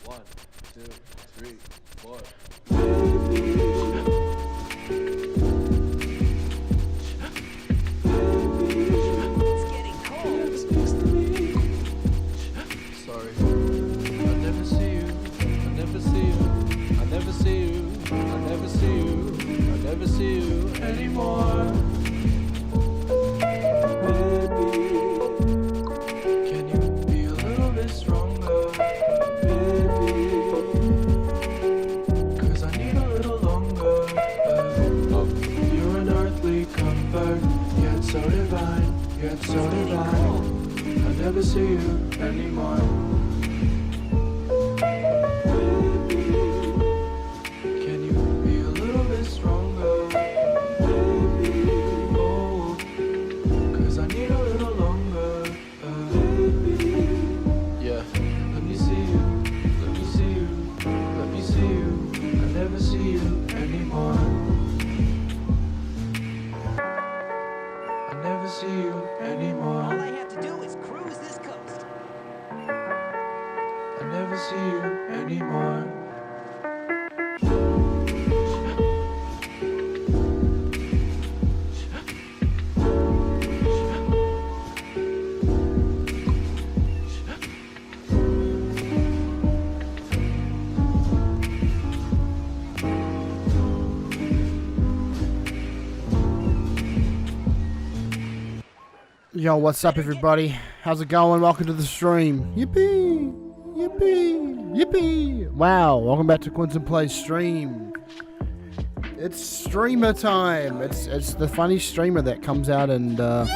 One, two, three, four. It's getting cold. Sorry. I never see you. I never see you. I never see you. I never see you. I never see you anymore. Can you be a little bit stronger, baby? 'Cause I need a little longer. You're an earthly comfort, yet so divine, yet so divine. I never see you anymore. Can you be a little bit stronger, baby? Oh, 'cause I need a little longer, baby. Yeah. Let me see you, let me see you, let me see you. I never see you anymore. I never see you All anymore. I have to do is cruise this coast. I never see you anymore. Yo, what's up, everybody? How's it going? Welcome to the stream. Yippee! Yippee! Yippee! Wow, welcome back to Quintin Plays stream. It's streamer time. It's the funny streamer that comes out and what's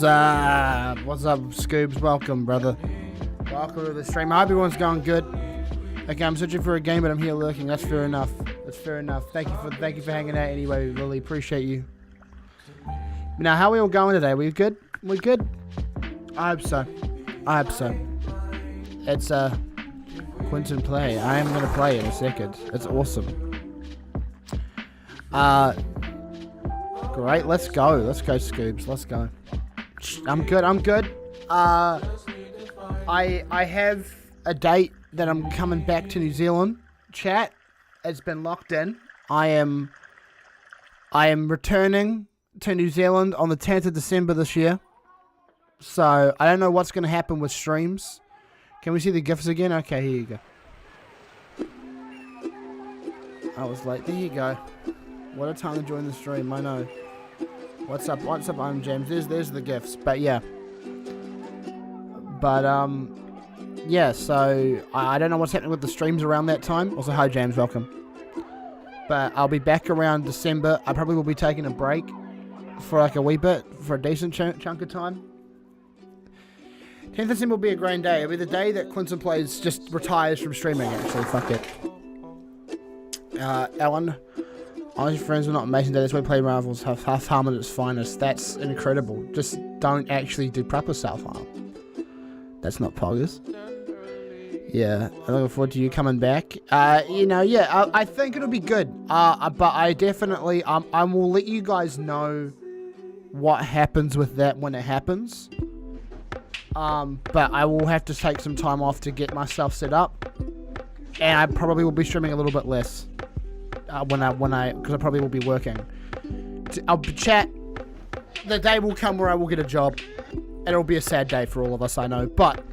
up, Scoobs? Welcome, brother. Welcome to the stream. I hope everyone's going good. Okay, I'm searching for a game, but I'm here lurking. That's fair enough. That's fair enough. Thank you for hanging out anyway, Lily. Appreciate you. Now, how are we all going today? We good? We good? I hope so. I hope so. It's Quintin Play. I am gonna play in a second. It's awesome. Great. Let's go. Let's go, Scoobs. Let's go. I'm good. I'm good. I have a date that I'm coming back to New Zealand. Chat. It's been locked in. I am returning to New Zealand on the 10th of December this year. So, I don't know what's going to happen with streams. Can we see the GIFs again? Okay, here you go. I was late. There you go. What a time to join the stream, I know. What's up? What's up, I'm James. There's the GIFs. But, yeah. But, yeah, so, I don't know what's happening with the streams around that time. Also, hi, James. Welcome. But, I'll be back around December. I probably will be taking a break for like a wee bit, for a decent chunk of time. 10th December will be a grand day. It'll be the day that Quintin Plays just retires from streaming, actually. Fuck it. Alan, honestly, friends are not amazing today. That's why play Marvel's self-harm at its finest. That's incredible. Just don't actually do proper self-harm. That's not poggers. Yeah, I'm looking forward to you coming back. You know, yeah, I think it'll be good. But I definitely, I will let you guys know what happens with that when it happens. But I will have to take some time off to get myself set up, and I probably will be streaming a little bit less because I probably will be working. I'll chat. The day will come where I will get a job, and it'll be a sad day for all of us, I know. But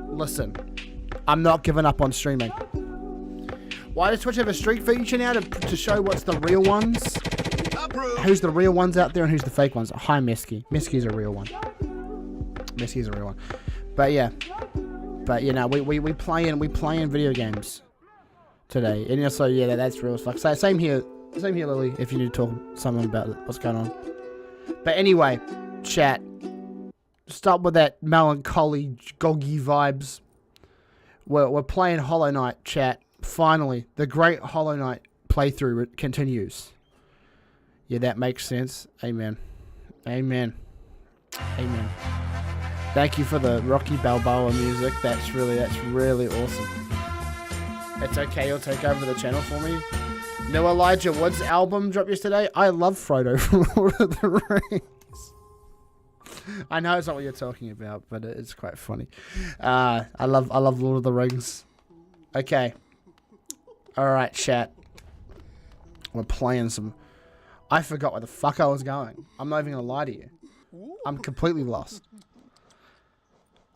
listen, I'm not giving up on streaming. Why does Twitch have a streak feature now to show what's the real ones? Who's the real ones out there and who's the fake ones? Hi, Mesky. Mesky's a real one. Mesky's a real one. But yeah. But you know, we playing video games today. And so yeah, that's real as fuck. So same here, Lily, if you need to talk something about what's going on. But anyway, chat. Stop with that melancholy goggy vibes. We're playing Hollow Knight, chat. Finally, the great Hollow Knight playthrough continues. Yeah, that makes sense. Amen. Amen. Amen. Thank you for the Rocky Balboa music. That's really awesome. It's okay, you'll take over the channel for me. No Elijah Wood's album dropped yesterday. I love Frodo from Lord of the Rings. I know it's not what you're talking about, but it's quite funny. I love Lord of the Rings. Okay. All right, chat. We're playing some. I forgot where the fuck I was going. I'm not even gonna lie to you. I'm completely lost.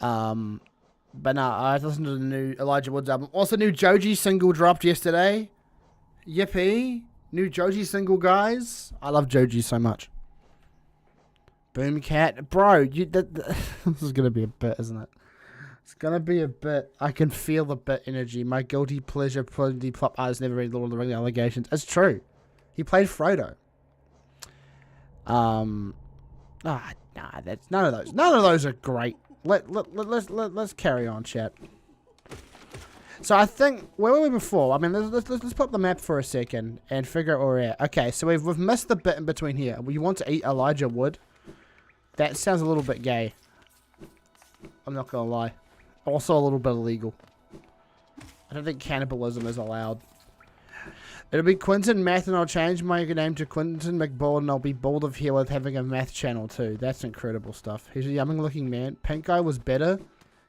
But no, I listened to the new Elijah Woods album. Also, new Joji single dropped yesterday. Yippee! New Joji single, guys. I love Joji so much. Boomcat, bro. This is gonna be a bit, isn't it? It's gonna be a bit. I can feel the bit energy. My guilty pleasure, pretty pop artist never read Lord of the Rings allegations. It's true. He played Frodo. That's none of those. None of those are great. Let's carry on, chat. So I think where were we before? I mean, let's put up the map for a second and figure out where we're at. Okay, so we've missed the bit in between here. You want to eat Elijah Wood? That sounds a little bit gay. I'm not gonna lie. Also a little bit illegal. I don't think cannibalism is allowed. It'll be Quintin Math, and I'll change my name to Quintin McBald, and I'll be bold of here with having a math channel too. That's incredible stuff. He's a young looking man. Pink guy was better.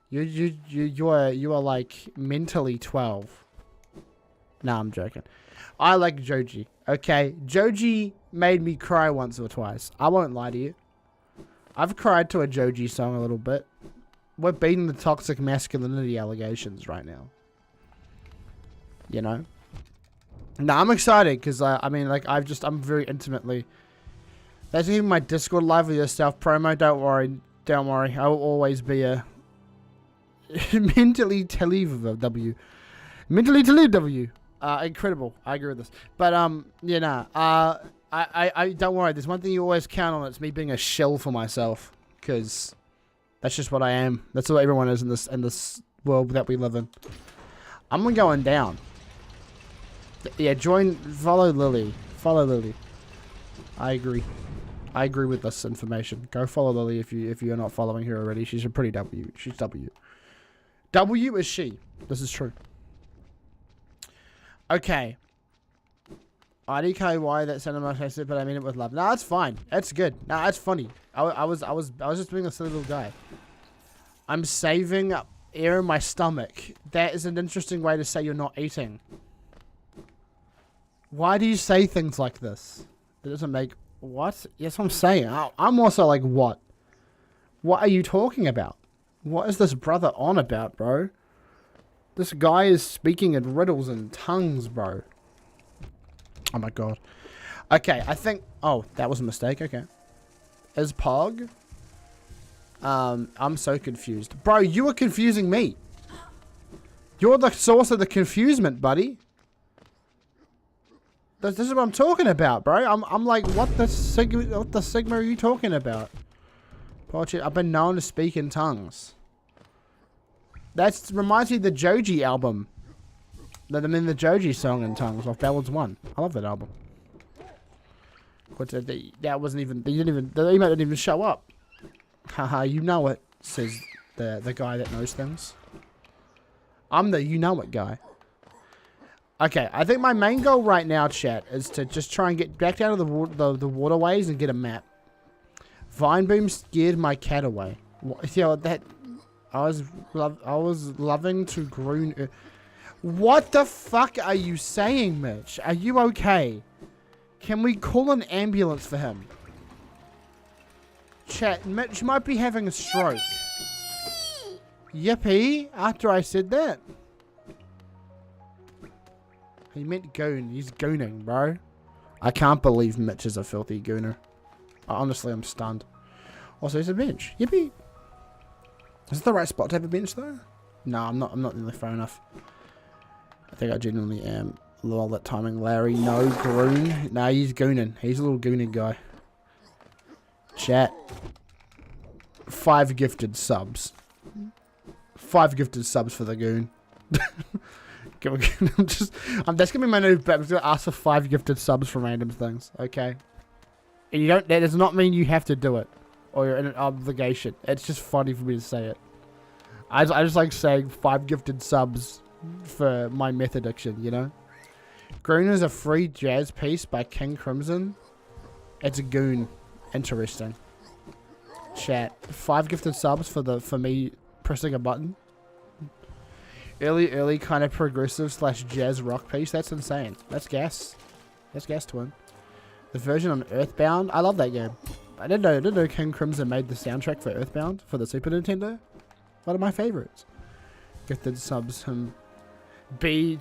You are like mentally 12. Nah, I'm joking. I like Joji. Okay, Joji made me cry once or twice. I won't lie to you. I've cried to a Joji song a little bit. We're beating the toxic masculinity allegations right now. You know? No, I'm excited because I'm very intimately. That's even my Discord live with yourself promo. Don't worry. I will always be a mentally W. Incredible. I agree with this. But I don't worry. There's one thing you always count on. It's me being a shell for myself, because that's just what I am. That's what everyone is in this world that we live in. I'm going down. Yeah, follow Lily. Follow Lily. I agree with this information. Go follow Lily if you're not following her already. She's a pretty W. She's W. W is she. This is true. Okay. IDKY, that sounded much nicer, but I mean it with love. No, it's fine. It's good. No, it's funny. I was just being a silly little guy. I'm saving up air in my stomach. That is an interesting way to say you're not eating. Why do you say things like this? It doesn't make... What? Yes, I'm saying. I'm also like, what? What are you talking about? What is this brother on about, bro? This guy is speaking in riddles and tongues, bro. Oh my god. Okay, I think... Oh, that was a mistake. Okay. Is Pog? I'm so confused. Bro, you are confusing me. You're the source of the confusement, buddy. This is what I'm talking about, bro. I'm like, what the sigma are you talking about? I've been known to speak in tongues. That reminds me of the Joji album. The Joji song in tongues off Ballads 1. I love that album. That wasn't even... The email didn't even show up. Haha, you know it, says the guy that knows things. I'm the you know it guy. Okay, I think my main goal right now, chat, is to just try and get back down to the waterways and get a map. Vineboom scared my cat away. That I was loving to groan. What the fuck are you saying, Mitch? Are you okay? Can we call an ambulance for him? Chat, Mitch might be having a stroke. Yippee! After I said that. He meant goon. He's gooning, bro. I can't believe Mitch is a filthy gooner. Honestly, I'm stunned. Also, there's a bench. Yippee! Is it the right spot to have a bench, though? No, I'm not nearly far enough. I think I genuinely am. Lol, that timing. Larry, no, Groon. Nah, he's gooning. He's a little gooning guy. Chat. 5 gifted subs. 5 gifted subs for the goon. That's gonna be my new bet. I'm just gonna ask for 5 gifted subs for random things, okay? And you don't. That does not mean you have to do it, or you're in an obligation. It's just funny for me to say it. I just like saying 5 gifted subs for my meth addiction, you know. Goon is a free jazz piece by King Crimson. It's a goon. Interesting. Chat. 5 gifted subs for me pressing a button. Early kind of progressive / jazz rock piece. That's insane. That's gas. That's gas, twin. The version on Earthbound. I love that game. I didn't know King Crimson made the soundtrack for Earthbound for the Super Nintendo. One of my favorites. Gifted subs him. B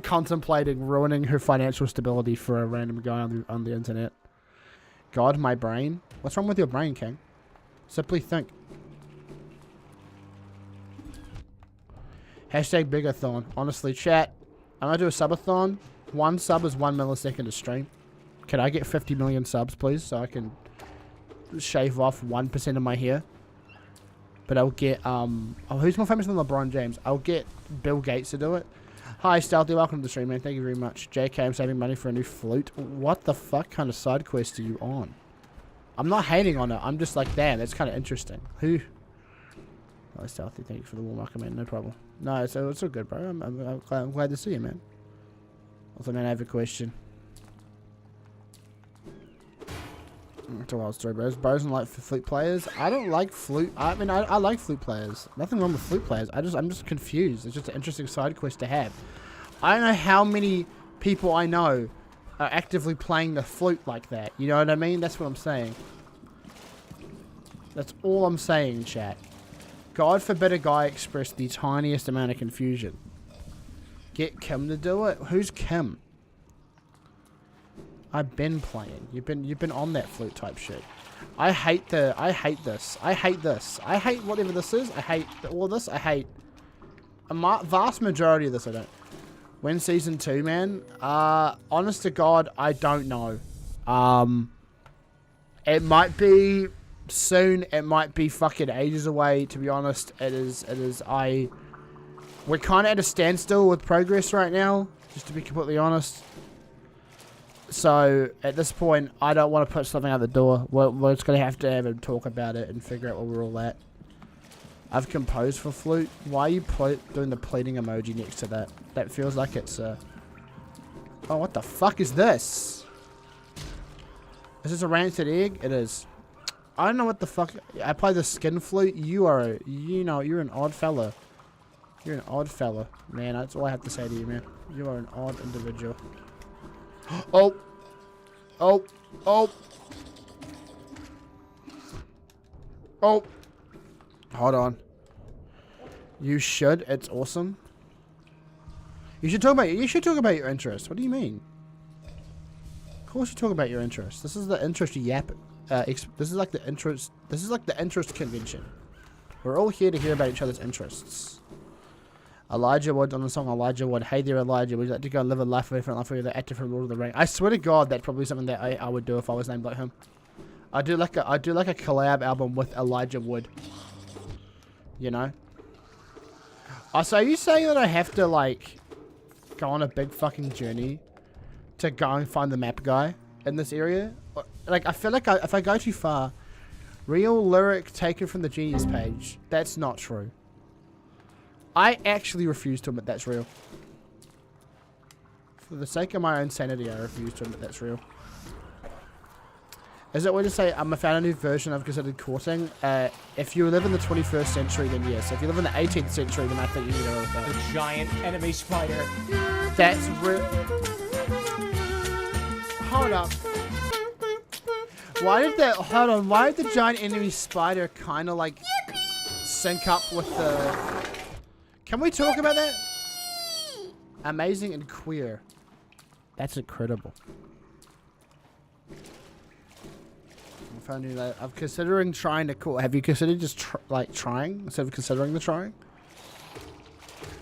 contemplating ruining her financial stability for a random guy on the internet. God, my brain. What's wrong with your brain, King? Simply think. Hashtag bigathon. Honestly, chat. I'm gonna do a subathon. 1 sub is 1 millisecond to stream. Can I get 50 million subs, please, so I can shave off 1% of my hair? But I'll get, who's more famous than LeBron James? I'll get Bill Gates to do it. Hi, Stealthy. Welcome to the stream, man. Thank you very much. JK, I'm saving money for a new flute. What the fuck kind of side quest are you on? I'm not hating on it. I'm just like, damn, that's kind of interesting. Who? Hi, Stealthy. Thank you for the warm welcome, man. No problem. No, it's all good, bro. I'm glad to see you, man. Also, man, I have a question. It's a wild story, bros. Bros don't like flute players. I don't like flute. I mean, I like flute players. Nothing wrong with flute players. I'm just confused. It's just an interesting side quest to have. I don't know how many people I know are actively playing the flute like that. You know what I mean? That's what I'm saying. That's all I'm saying, chat. God forbid a guy express the tiniest amount of confusion. Get Kim to do it. Who's Kim? I've been playing. You've been on that flute type shit. I hate this. I hate whatever this is. I hate all this. I hate a vast majority of this. I don't. When season 2, man? Honest to God, I don't know. It might be soon. It might be fucking ages away. To be honest, it is. We're kind of at a standstill with progress right now. Just to be completely honest. So, at this point, I don't want to put something out the door. We're just going to have a talk about it and figure out where we're all at. I've composed for flute. Why are you doing the pleading emoji next to that? That feels like it's oh, what the fuck is this? Is this a rancid egg? It is. I don't know what the fuck. I play the skin flute. You're an odd fella. You're an odd fella. Man, that's all I have to say to you, man. You are an odd individual. Oh. Oh. Oh. Oh. Hold on. You should. It's awesome. You should talk about your interests. What do you mean? Of course you talk about your interests. This is the interest yap. This is like the interest convention. We're all here to hear about each other's interests. Elijah Wood on the song Elijah Wood. Hey there, Elijah. Would you like to go and live a life, a different life, with the actor from Lord of the Rings? I swear to God, that's probably something that I would do if I was named like him. I do like a collab album with Elijah Wood. You know. So are you saying that I have to like go on a big fucking journey to go and find the map guy in this area? Like I feel like if I go too far, real lyric taken from the Genius page. That's not true. I actually refuse to admit that's real. For the sake of my own sanity, I refuse to admit that's real. Is it weird to say I'm a fan of a new version of considered courting? If you live in the 21st century, then yes. If you live in the 18th century, then I think you need to know with that. The giant enemy spider. That's real. Hold up. Why did the giant enemy spider kind of like sync up with the... Can we talk about that? Amazing and queer. That's incredible. If I knew that. I'm considering trying to call. Have you considered just trying instead of considering the trying?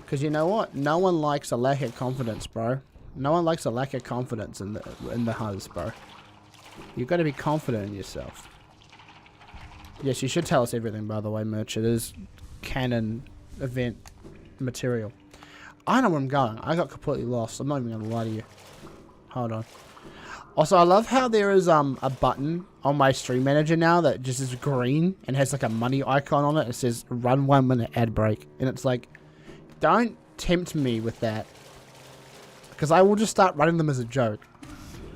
Because you know what? No one likes a lack of confidence, bro. No one likes a lack of confidence in the huzz, bro. You've got to be confident in yourself. Yes, you should tell us everything, by the way, Merch. It is canon event material. I know where I'm going. I got completely lost. I'm not even going to lie to you. Hold on. Also, I love how there is a button on my stream manager now that just is green and has like a money icon on it. It says run 1 minute ad break. And it's like, don't tempt me with that. Because I will just start running them as a joke.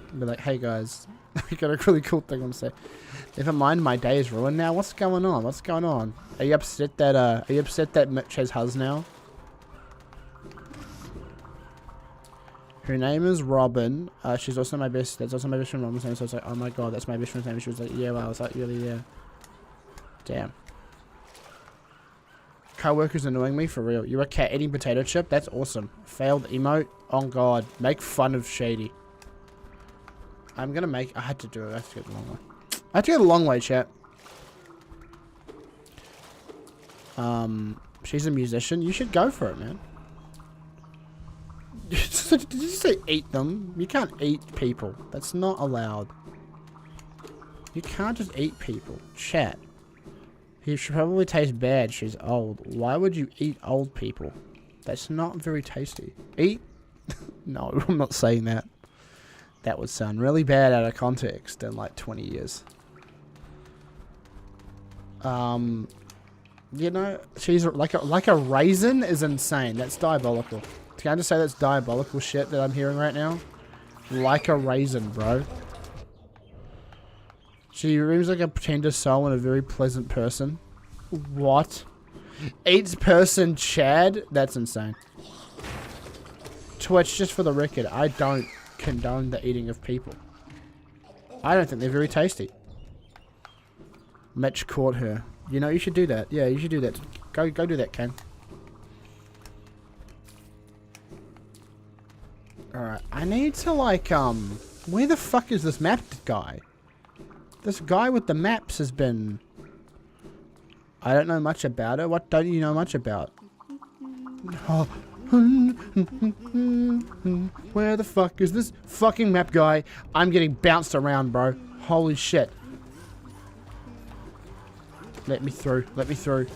And be like, hey guys, I got a really cool thing I want to say. Never mind, my day is ruined now. What's going on? What's going on? Are you upset that Mitch has Huz now? Her name is Robin. She's also my best. That's also my best friend Robin's name. So I was like, oh my god, that's my best friend's name. She was like, yeah, wow. I was like, really, yeah. Damn. Co-worker's annoying me for real. You're a cat eating potato chip? That's awesome. Failed emote? Oh god. Make fun of Shady. I'm gonna make... I had to do it. I have to get the long way. I have to go the long way, chat. She's a musician. You should go for it, man. Did you say eat them? You can't eat people. That's not allowed. You can't just eat people. Chat. He should probably taste bad. She's old. Why would you eat old people? That's not very tasty. Eat? No, I'm not saying that. That would sound really bad out of context in like 20 years. You know, she's like a raisin is insane. That's diabolical. Can I just say that's diabolical shit that I'm hearing right now? Like a raisin, bro. She seems like a pretender soul and a very pleasant person. What? Eats person Chad? That's insane. Twitch, just for the record, I don't condone the eating of people. I don't think they're very tasty. Mitch caught her. You know, you should do that. Yeah, you should do that. Go do that, Ken. Alright, I need to like, where the fuck is this map guy? This guy with the maps has been... I don't know much about it. What don't you know much about? Oh. Where the fuck is this fucking map guy? I'm getting bounced around, bro. Holy shit. Let me through. Let me through.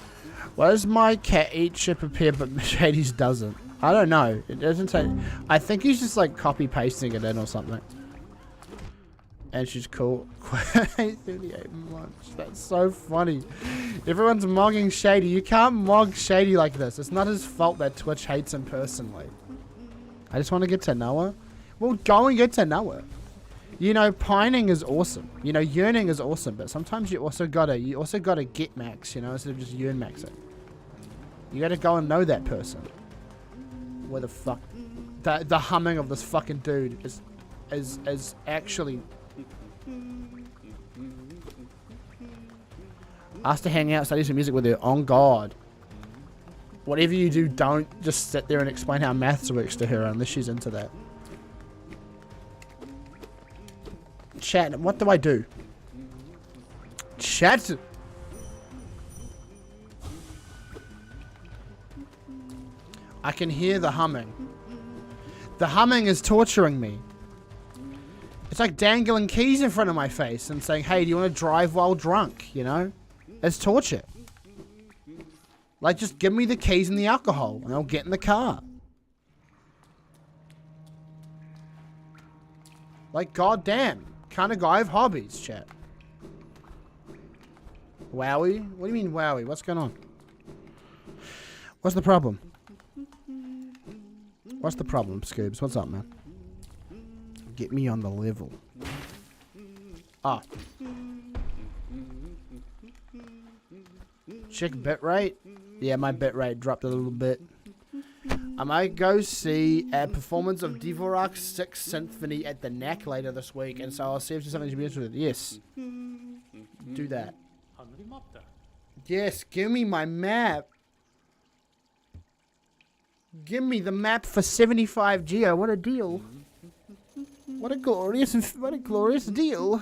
Why does my cat eat chip appear but Shady's doesn't? I don't know. It doesn't say... I think he's just like copy pasting it in or something. And she's cool. 38 months. That's so funny. Everyone's mogging Shady. You can't mog Shady like this. It's not his fault that Twitch hates him personally. I just want to get to know her. Well, go and get to know her. You know, pining is awesome. You know, yearning is awesome. But sometimes you also gotta get max, you know, instead of just yearn maxing. You gotta go and know that person. Where the fuck... The humming of this fucking dude is actually... Ask to hang out, study some music with her. On God. Whatever you do, don't just sit there and explain how maths works to her unless she's into that. Chat, what do I do? Chat! I can hear the humming. The humming is torturing me. It's like dangling keys in front of my face and saying, hey, do you want to drive while drunk? You know? It's torture. Like, just give me the keys and the alcohol and I'll get in the car. Like, goddamn. Kind of guy have hobbies, chat. Wowie? What do you mean, wowie? What's going on? What's the problem? What's the problem, Scoobs? What's up, man? Get me on the level. Ah. Check bitrate. Yeah, my bitrate dropped a little bit. I might go see a performance of Dvorak's 6th Symphony at the Knack later this week, and so I'll see if there's something to be interested in. Yes. Do that. Yes, give me my map. Give me the map for 75 Geo. What a deal. What a glorious deal.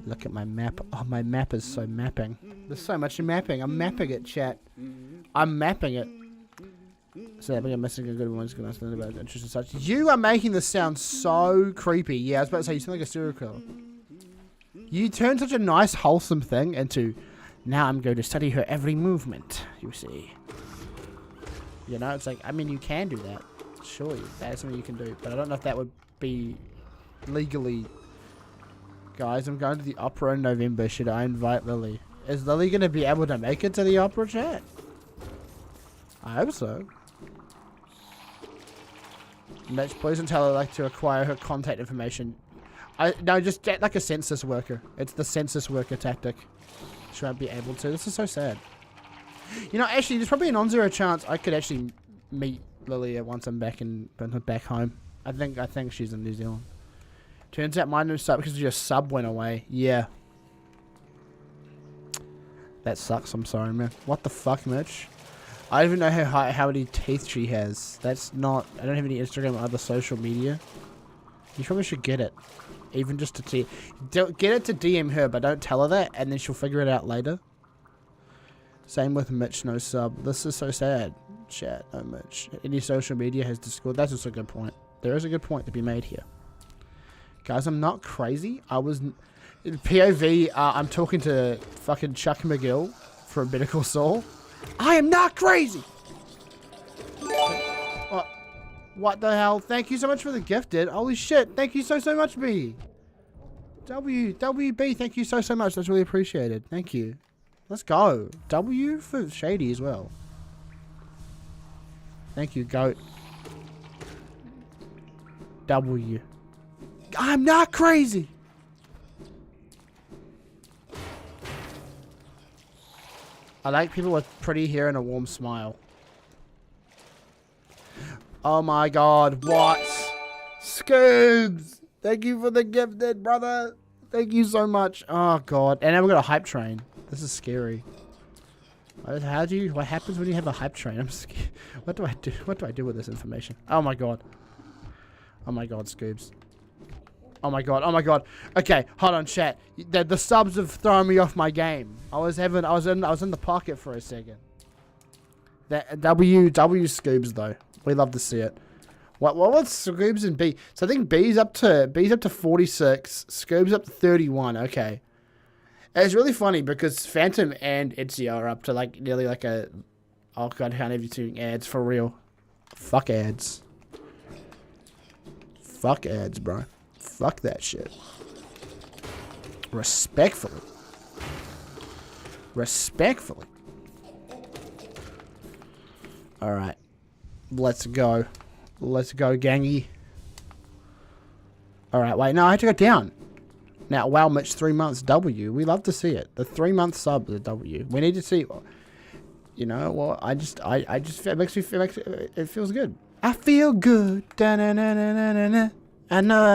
Look at my map. Oh, my map is so mapping. There's so much mapping. I'm mapping it, chat. I'm mapping it. So I'm missing a good one's going to about interest and such. You are making this sound so creepy. Yeah, I was about to say, you sound like a serial killer. You turned such a nice, wholesome thing into, now I'm going to study her every movement, you see. You know, it's like, I mean, you can do that. Surely, that's something you can do. But I don't know if that would be legally... Guys, I'm going to the opera in November. Should I invite Lily? Is Lily going to be able to make it to the opera, chat? I hope so. Mitch, please don't tell her like to acquire her contact information. No, just get like a census worker. It's the census worker tactic. She won't be able to. This is so sad. You know, actually, there's probably a non-zero chance I could actually meet Lilia once I'm back home. I think she's in New Zealand. Turns out mine didn't start because your sub went away. Yeah. That sucks. I'm sorry, man. What the fuck, Mitch? I don't even know how many teeth she has. That's not... I don't have any Instagram or other social media. You probably should get it. Even just to get it to DM her, but don't tell her that, and then she'll figure it out later. Same with Mitch, no sub. This is so sad. Chat, no Mitch. Any social media has Discord. That's also a good point. There is a good point to be made here. Guys, I'm not crazy. I was... POV, I'm talking to fucking Chuck McGill from Better Call Saul. I am not crazy! What the hell? Thank you so much for the gifted. Holy shit. Thank you so much, B. WB, thank you so much. That's really appreciated. Thank you. Let's go. W for Shady as well. Thank you, Goat. W. I'm not crazy! I like people with pretty hair and a warm smile. Oh my god, what? Scoobs! Thank you for the gifted, brother! Thank you so much. Oh god. And now we've got a hype train. This is scary. What happens when you have a hype train? I'm scared. What do I do? What do I do with this information? Oh my god. Oh my god, Scoobs. Oh my god, oh my god. Okay, hold on, chat. The subs have thrown me off my game. I was in the pocket for a second. That W Scoobs though. We love to see it. What's Scoobs and B? So I think B's up to 46, Scoobs up to 31. Okay. And it's really funny because Phantom and Itzy are up to like nearly like a... Oh god, I can't even do ads for real. Fuck ads. Fuck ads, bro. Fuck that shit. Respectfully. Respectfully. Alright. Let's go. Let's go, gangy. Alright, wait. No, I had to go down. Now, wow, Mitch, 3 months. W. We love to see it. The 3-month sub, the W. We need to see... You know, well, I just... It feels good. I feel good. Da-na-na-na-na-na. I know.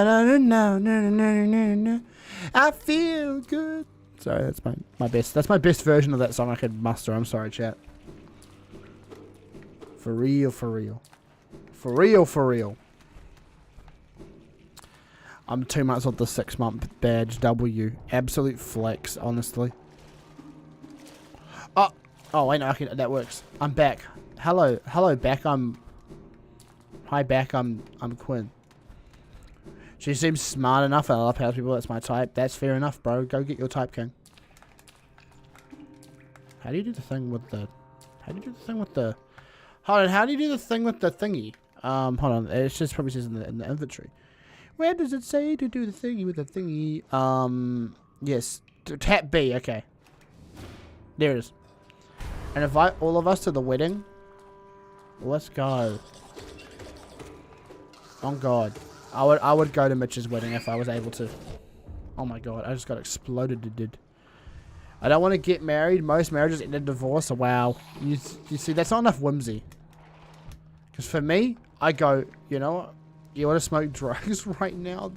I feel good. Sorry, that's my best. That's my best version of that song I could muster. I'm sorry, chat. For real, for real. For real, for real. I'm 2 months off the 6-month badge. W. Absolute flex, honestly. Oh, wait, no, that works. I'm back. Hello, back. Hi, back. I'm Quinn. She seems smart enough, and I love how people. That's my type. That's fair enough, bro. Go get your type, king. How do you do the thing with the? How do you do the thing with the? Hold on. How do you do the thing with the thingy? Hold on. It just probably says in the inventory. Where does it say to do the thingy with the thingy? Yes. Tap B. Okay. There it is. And invite all of us to the wedding. Let's go. Oh God. I would go to Mitch's wedding if I was able to. Oh my god, I just got exploded. I don't want to get married. Most marriages end in divorce. Wow. You see, that's not enough whimsy. Because for me, I go, you know what? You want to smoke drugs right now?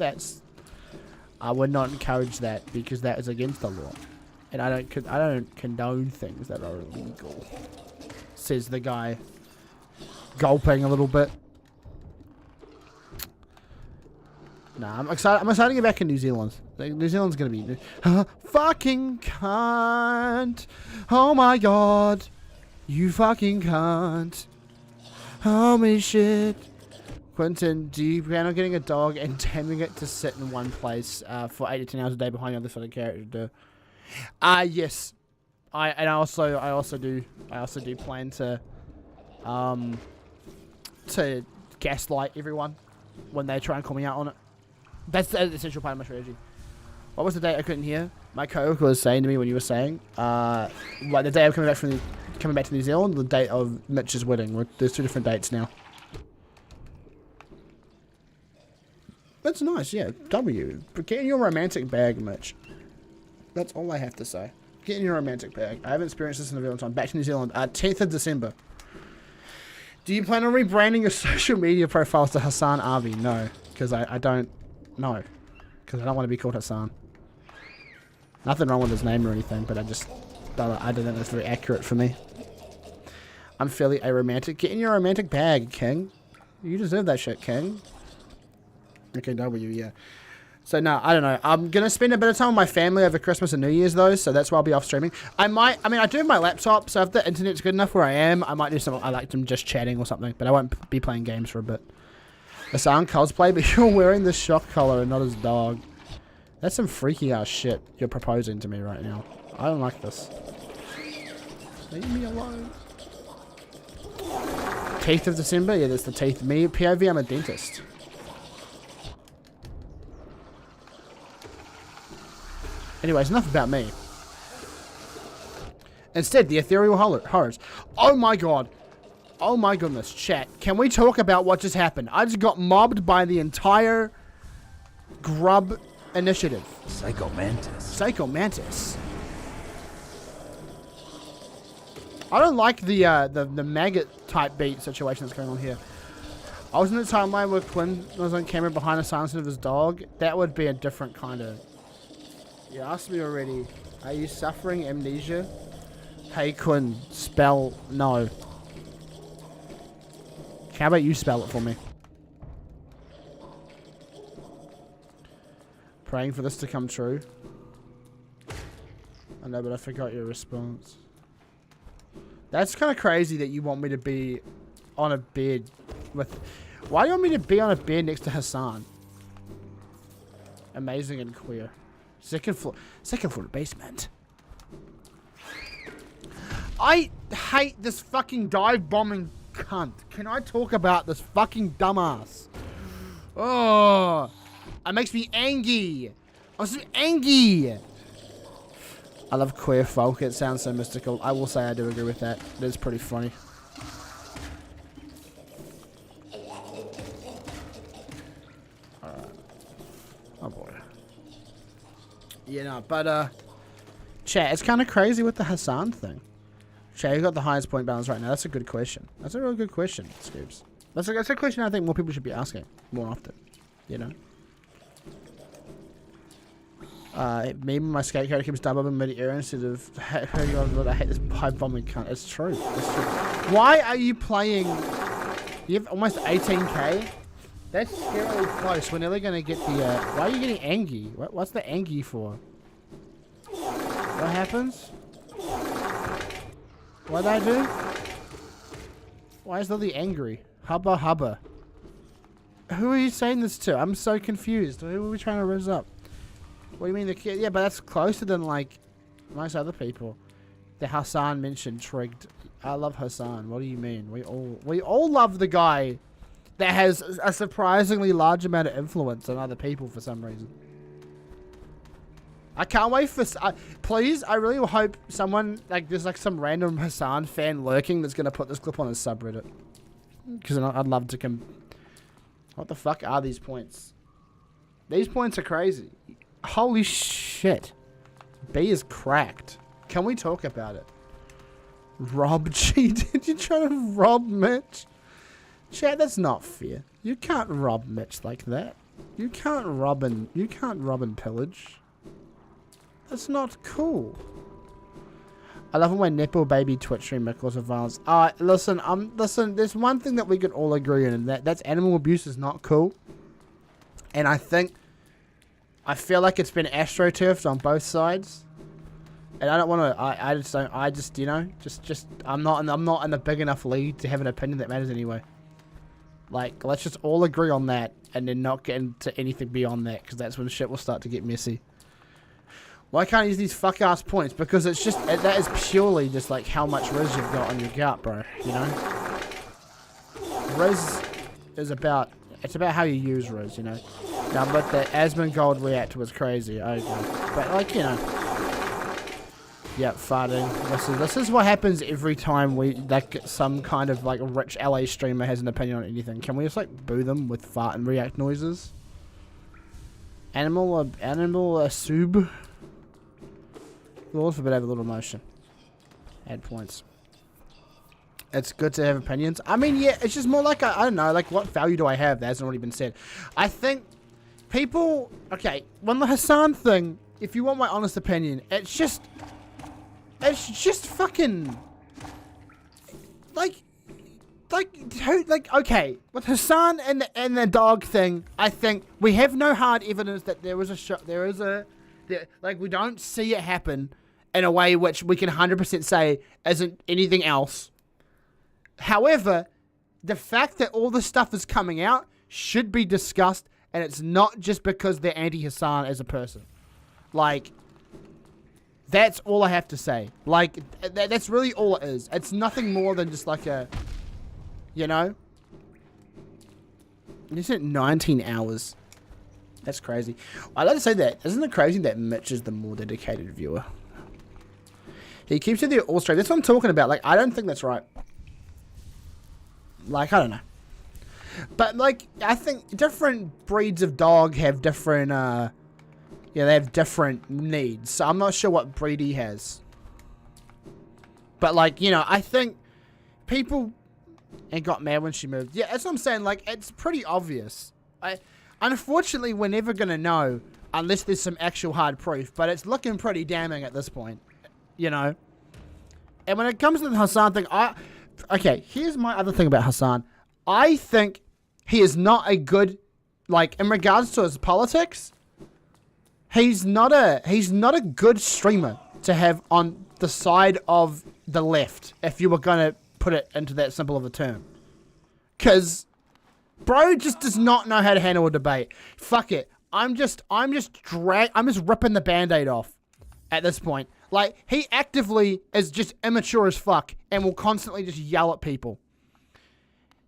I would not encourage that because that is against the law. And I don't condone things that are illegal. Says the guy, gulping a little bit. Nah, I'm excited to get back in New Zealand. New Zealand's gonna be... fucking cunt! Oh my god! You fucking cunt! Holy shit! Quintin, do you plan on getting a dog and taming it to sit in one place for 8 to 10 hours a day behind your other sort of character? Yes. I also do plan to gaslight everyone when they try and call me out on it. That's the essential part of my strategy. What was the date I couldn't hear? My coworker was saying to me when you were saying, like the day I'm coming back to New Zealand, the date of Mitch's wedding. There's 2 different dates now. That's nice, yeah. W. But get in your romantic bag, Mitch. That's all I have to say. Get in your romantic bag. I haven't experienced this in a very long time. Back to New Zealand. 10th of December. Do you plan on rebranding your social media profiles to Hassan Arvi? No. Because I don't... No. Because I don't want to be called Hassan. Nothing wrong with his name or anything, but I don't think that's very accurate for me. I'm fairly aromantic. Get in your romantic bag, King. You deserve that shit, King. Okay, W, yeah. So, no, I don't know. I'm going to spend a bit of time with my family over Christmas and New Year's, though, so that's why I'll be off streaming. I do have my laptop, so if the internet's good enough where I am, I might do something. I like them just chatting or something, but I won't be playing games for a bit. Hassan cosplay, but you're wearing the shock collar and not his dog. That's some freaky ass shit you're proposing to me right now. I don't like this. Leave me alone. 10th of December? Yeah, that's the teeth. Me, POV, I'm a dentist. Anyways, enough about me. Instead, the ethereal horrors. Oh my god. Oh my goodness, chat. Can we talk about what just happened? I just got mobbed by the entire Grub initiative. Psycho Mantis. Psycho Mantis. I don't like the maggot type beat situation that's going on here. I was in the timeline where Quinn was on camera behind the silence of his dog. That would be a different kind of... You asked me already. Are you suffering amnesia? Hey Quinn, spell no. How about you spell it for me? Praying for this to come true. I know, but I forgot your response. That's kind of crazy that you want me to be on a bed with... Why do you want me to be on a bed next to Hassan? Amazing and queer. Second floor basement. I hate this fucking dive bombing cunt. Can I talk about this fucking dumbass? Oh, it makes me angry. I'm so angry. I love queer folk. It sounds so mystical. I will say I do agree with that. It is pretty funny. Alright. Oh boy. Yeah, no, but chat, it's kind of crazy with the Hassan thing. Chat, who got the highest point balance right now? That's a good question. That's a really good question, Scoops. That's a question I think more people should be asking more often. You know? Me and my skate character keeps double in mid-air instead of I hate this pipe bombing cunt. It's true. It's true. Why are you playing? You have almost 18k? That's scarily close. We're nearly gonna get the why are you getting angry? What's the angry for? What happens? What'd I do? Why is Lily angry? Hubba hubba. Who are you saying this to? I'm so confused. Who are we trying to raise up? What do you mean the kid? Yeah, but that's closer than like most other people. The Hassan mentioned trigged. I love Hassan. What do you mean? We all love the guy that has a surprisingly large amount of influence on other people for some reason. I can't wait for... please, I really hope someone... Like, there's like some random Hassan fan lurking that's going to put this clip on his subreddit. Because I'd love to... What the fuck are these points? These points are crazy. Holy shit. B is cracked. Can we talk about it? Rob cheated. You're trying to rob Mitch? Chat, that's not fair. You can't rob Mitch like that. You can't rob and pillage. That's not cool. I love when my nipple baby Twitch stream because of violence. Listen, there's one thing that we can all agree on, and that's animal abuse is not cool. And I feel like it's been astroturfed on both sides. And I don't want to, you know, I'm not in a big enough league to have an opinion that matters anyway. Like, let's just all agree on that and then not get into anything beyond that, because that's when shit will start to get messy. Why can't I use these fuck-ass points? Because it's just, that is purely just like how much Riz you've got on your gut, bro, you know? Riz is about, it's about how you use Riz, you know? Now, but the Asmongold react was crazy, I agree. But, like, you know. Yeah, farting. This is what happens every time some kind of, like, rich LA streamer has an opinion on anything. Can we just, like, boo them with fart and react noises? Animal sub. Lord forbid I have a little emotion. Add points. It's good to have opinions. I mean, yeah, it's just more like, I don't know, like what value do I have that hasn't already been said? I think people, okay, when the Hassan thing, if you want my honest opinion, it's just fucking, okay, with Hassan and the dog thing, I think we have no hard evidence that there was like, we don't see it happen in a way which we can 100% say isn't anything else. However, the fact that all this stuff is coming out should be discussed, and it's not just because they're anti-Hassan as a person. Like, that's all I have to say. Like, that's really all it is. It's nothing more than just like a, you know? You said 19 hours. That's crazy. I'd like to say that. Isn't it crazy that Mitch is the more dedicated viewer? He keeps it there all straight. That's what I'm talking about. Like, I don't think that's right. Like, I don't know. But, like, I think different breeds of dog have different, yeah, they have different needs. So I'm not sure what breed he has. But, like, you know, I think people... And got mad when she moved. Yeah, that's what I'm saying. Like, it's pretty obvious. Unfortunately, we're never going to know unless there's some actual hard proof. But it's looking pretty damning at this point. You know? And when it comes to the Hassan thing, okay, here's my other thing about Hassan. I think he is not a good, like, in regards to his politics, he's not a good streamer to have on the side of the left, if you were going to put it into that simple of a term. Because bro just does not know how to handle a debate. Fuck it. I'm just ripping the band-aid off at this point. Like, he actively is just immature as fuck and will constantly just yell at people.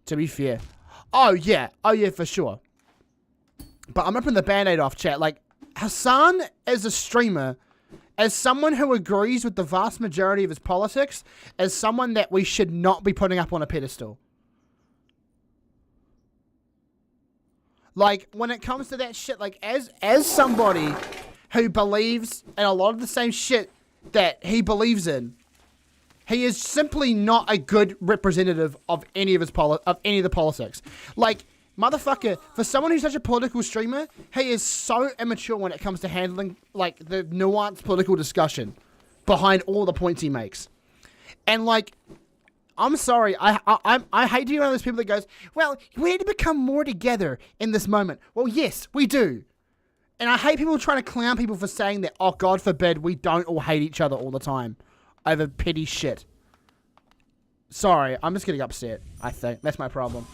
To be fair. Oh yeah, for sure. But I'm ripping the band-aid off, chat. Like, Hassan as a streamer, as someone who agrees with the vast majority of his politics, as someone that we should not be putting up on a pedestal. Like, when it comes to that shit, like, as somebody who believes in a lot of the same shit that he believes in, he is simply not a good representative of any of the politics. Like, motherfucker, for someone who's such a political streamer, he is so immature when it comes to handling, like, the nuanced political discussion behind all the points he makes. And, like, I'm sorry, I hate to be one of those people that goes, well, we need to become more together in this moment. Well, yes, we do. And I hate people trying to clown people for saying that, oh, God forbid, we don't all hate each other all the time over petty shit. Sorry, I'm just getting upset, I think. That's my problem.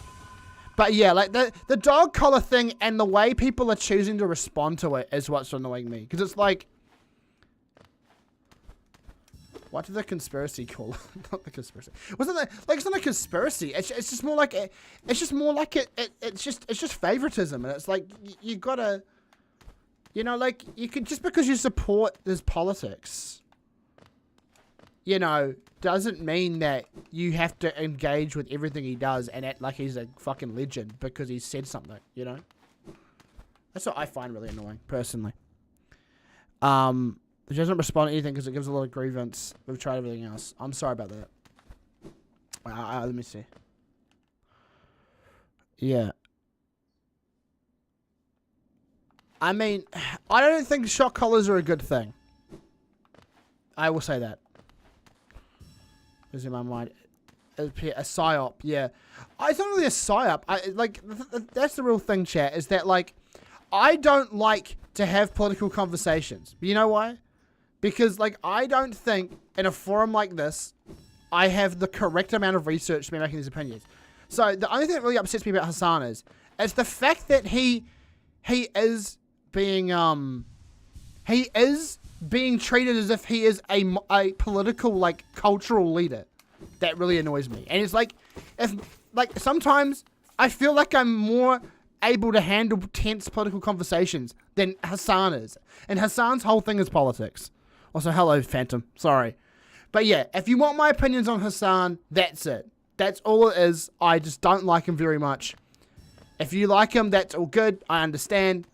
But yeah, like, the dog collar thing and the way people are choosing to respond to it is what's annoying me. Because it's like... What did the conspiracy call? Not the conspiracy. Wasn't that... Like, it's not a conspiracy. It's just more like... It's just more like it's just favoritism. And it's like, you gotta... You know, like, you could... Just because you support his politics... You know, doesn't mean that you have to engage with everything he does and act like he's a fucking legend because he said something, you know? That's what I find really annoying, personally. It doesn't respond to anything because it gives a lot of grievance. We've tried everything else. I'm sorry about that. Let me see. Yeah. I mean, I don't think shock collars are a good thing. I will say that. Is in my mind. A psyop, yeah. It's not really a psyop. That's the real thing, chat, is that, like, I don't like to have political conversations. You know why? Because, like, I don't think in a forum like this, I have the correct amount of research to be making these opinions. So, the only thing that really upsets me about Hassan is the fact that he is being treated as if he is a political, like, cultural leader. That really annoys me. And it's like, sometimes I feel like I'm more able to handle tense political conversations than Hassan is. And Hassan's whole thing is politics. Also, hello, Phantom. Sorry. But yeah, if you want my opinions on Hassan, that's it. That's all it is. I just don't like him very much. If you like him, that's all good. I understand.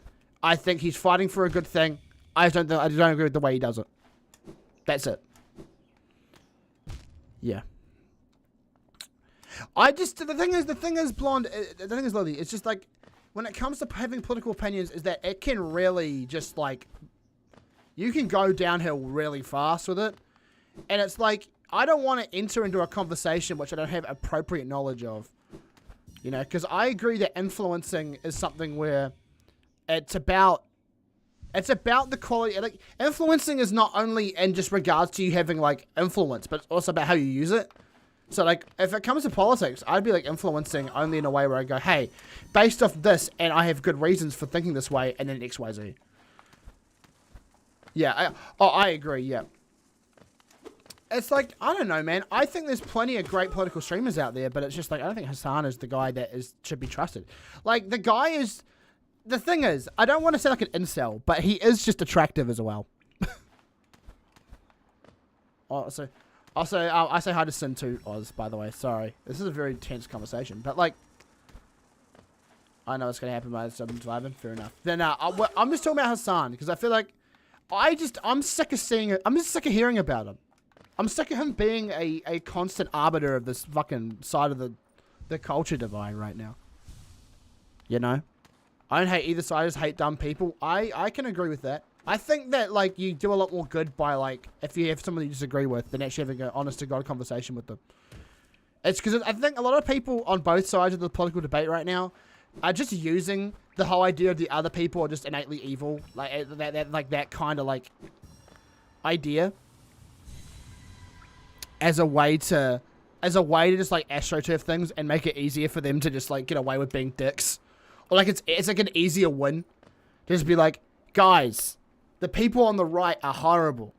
I think he's fighting for a good thing. I don't agree with the way he does it. That's it. Yeah. The thing is, Blonde, the thing is, Lily, it's just like, when it comes to having political opinions, is that it can really just, like, you can go downhill really fast with it. And it's like, I don't want to enter into a conversation which I don't have appropriate knowledge of. You know, because I agree that influencing is something where it's about the quality. Like, influencing is not only in just regards to you having, like, influence, but it's also about how you use it. So, like, if it comes to politics, I'd be, like, influencing only in a way where I go, hey, based off this, and I have good reasons for thinking this way, and then X, Y, Z. Yeah, I agree, yeah. It's like, I don't know, man. I think there's plenty of great political streamers out there, but it's just like, I don't think Hassan is the guy that should be trusted. Like, the guy is... The thing is, I don't want to sound like an incel, but he is just attractive as well. Also, I say hi to Sin too, Oz, by the way. Sorry. This is a very tense conversation, but like... I know it's going to happen, but I'm driving. Fair enough. Then, I'm just talking about Hassan, because I feel like... I'm sick of seeing it. I'm just sick of hearing about him. I'm sick of him being a constant arbiter of this fucking side of the culture divide right now. You know? I don't hate either side, I just hate dumb people. I can agree with that. I think that, like, you do a lot more good by, like, if you have someone you disagree with, than actually having an honest-to-God conversation with them. It's because I think a lot of people on both sides of the political debate right now are just using the whole idea of the other people are just innately evil. Like, that kind of, like, idea. As a way to just, like, astroturf things and make it easier for them to just, like, get away with being dicks. Or, like, it's like an easier win. Just be like, guys, the people on the right are horrible.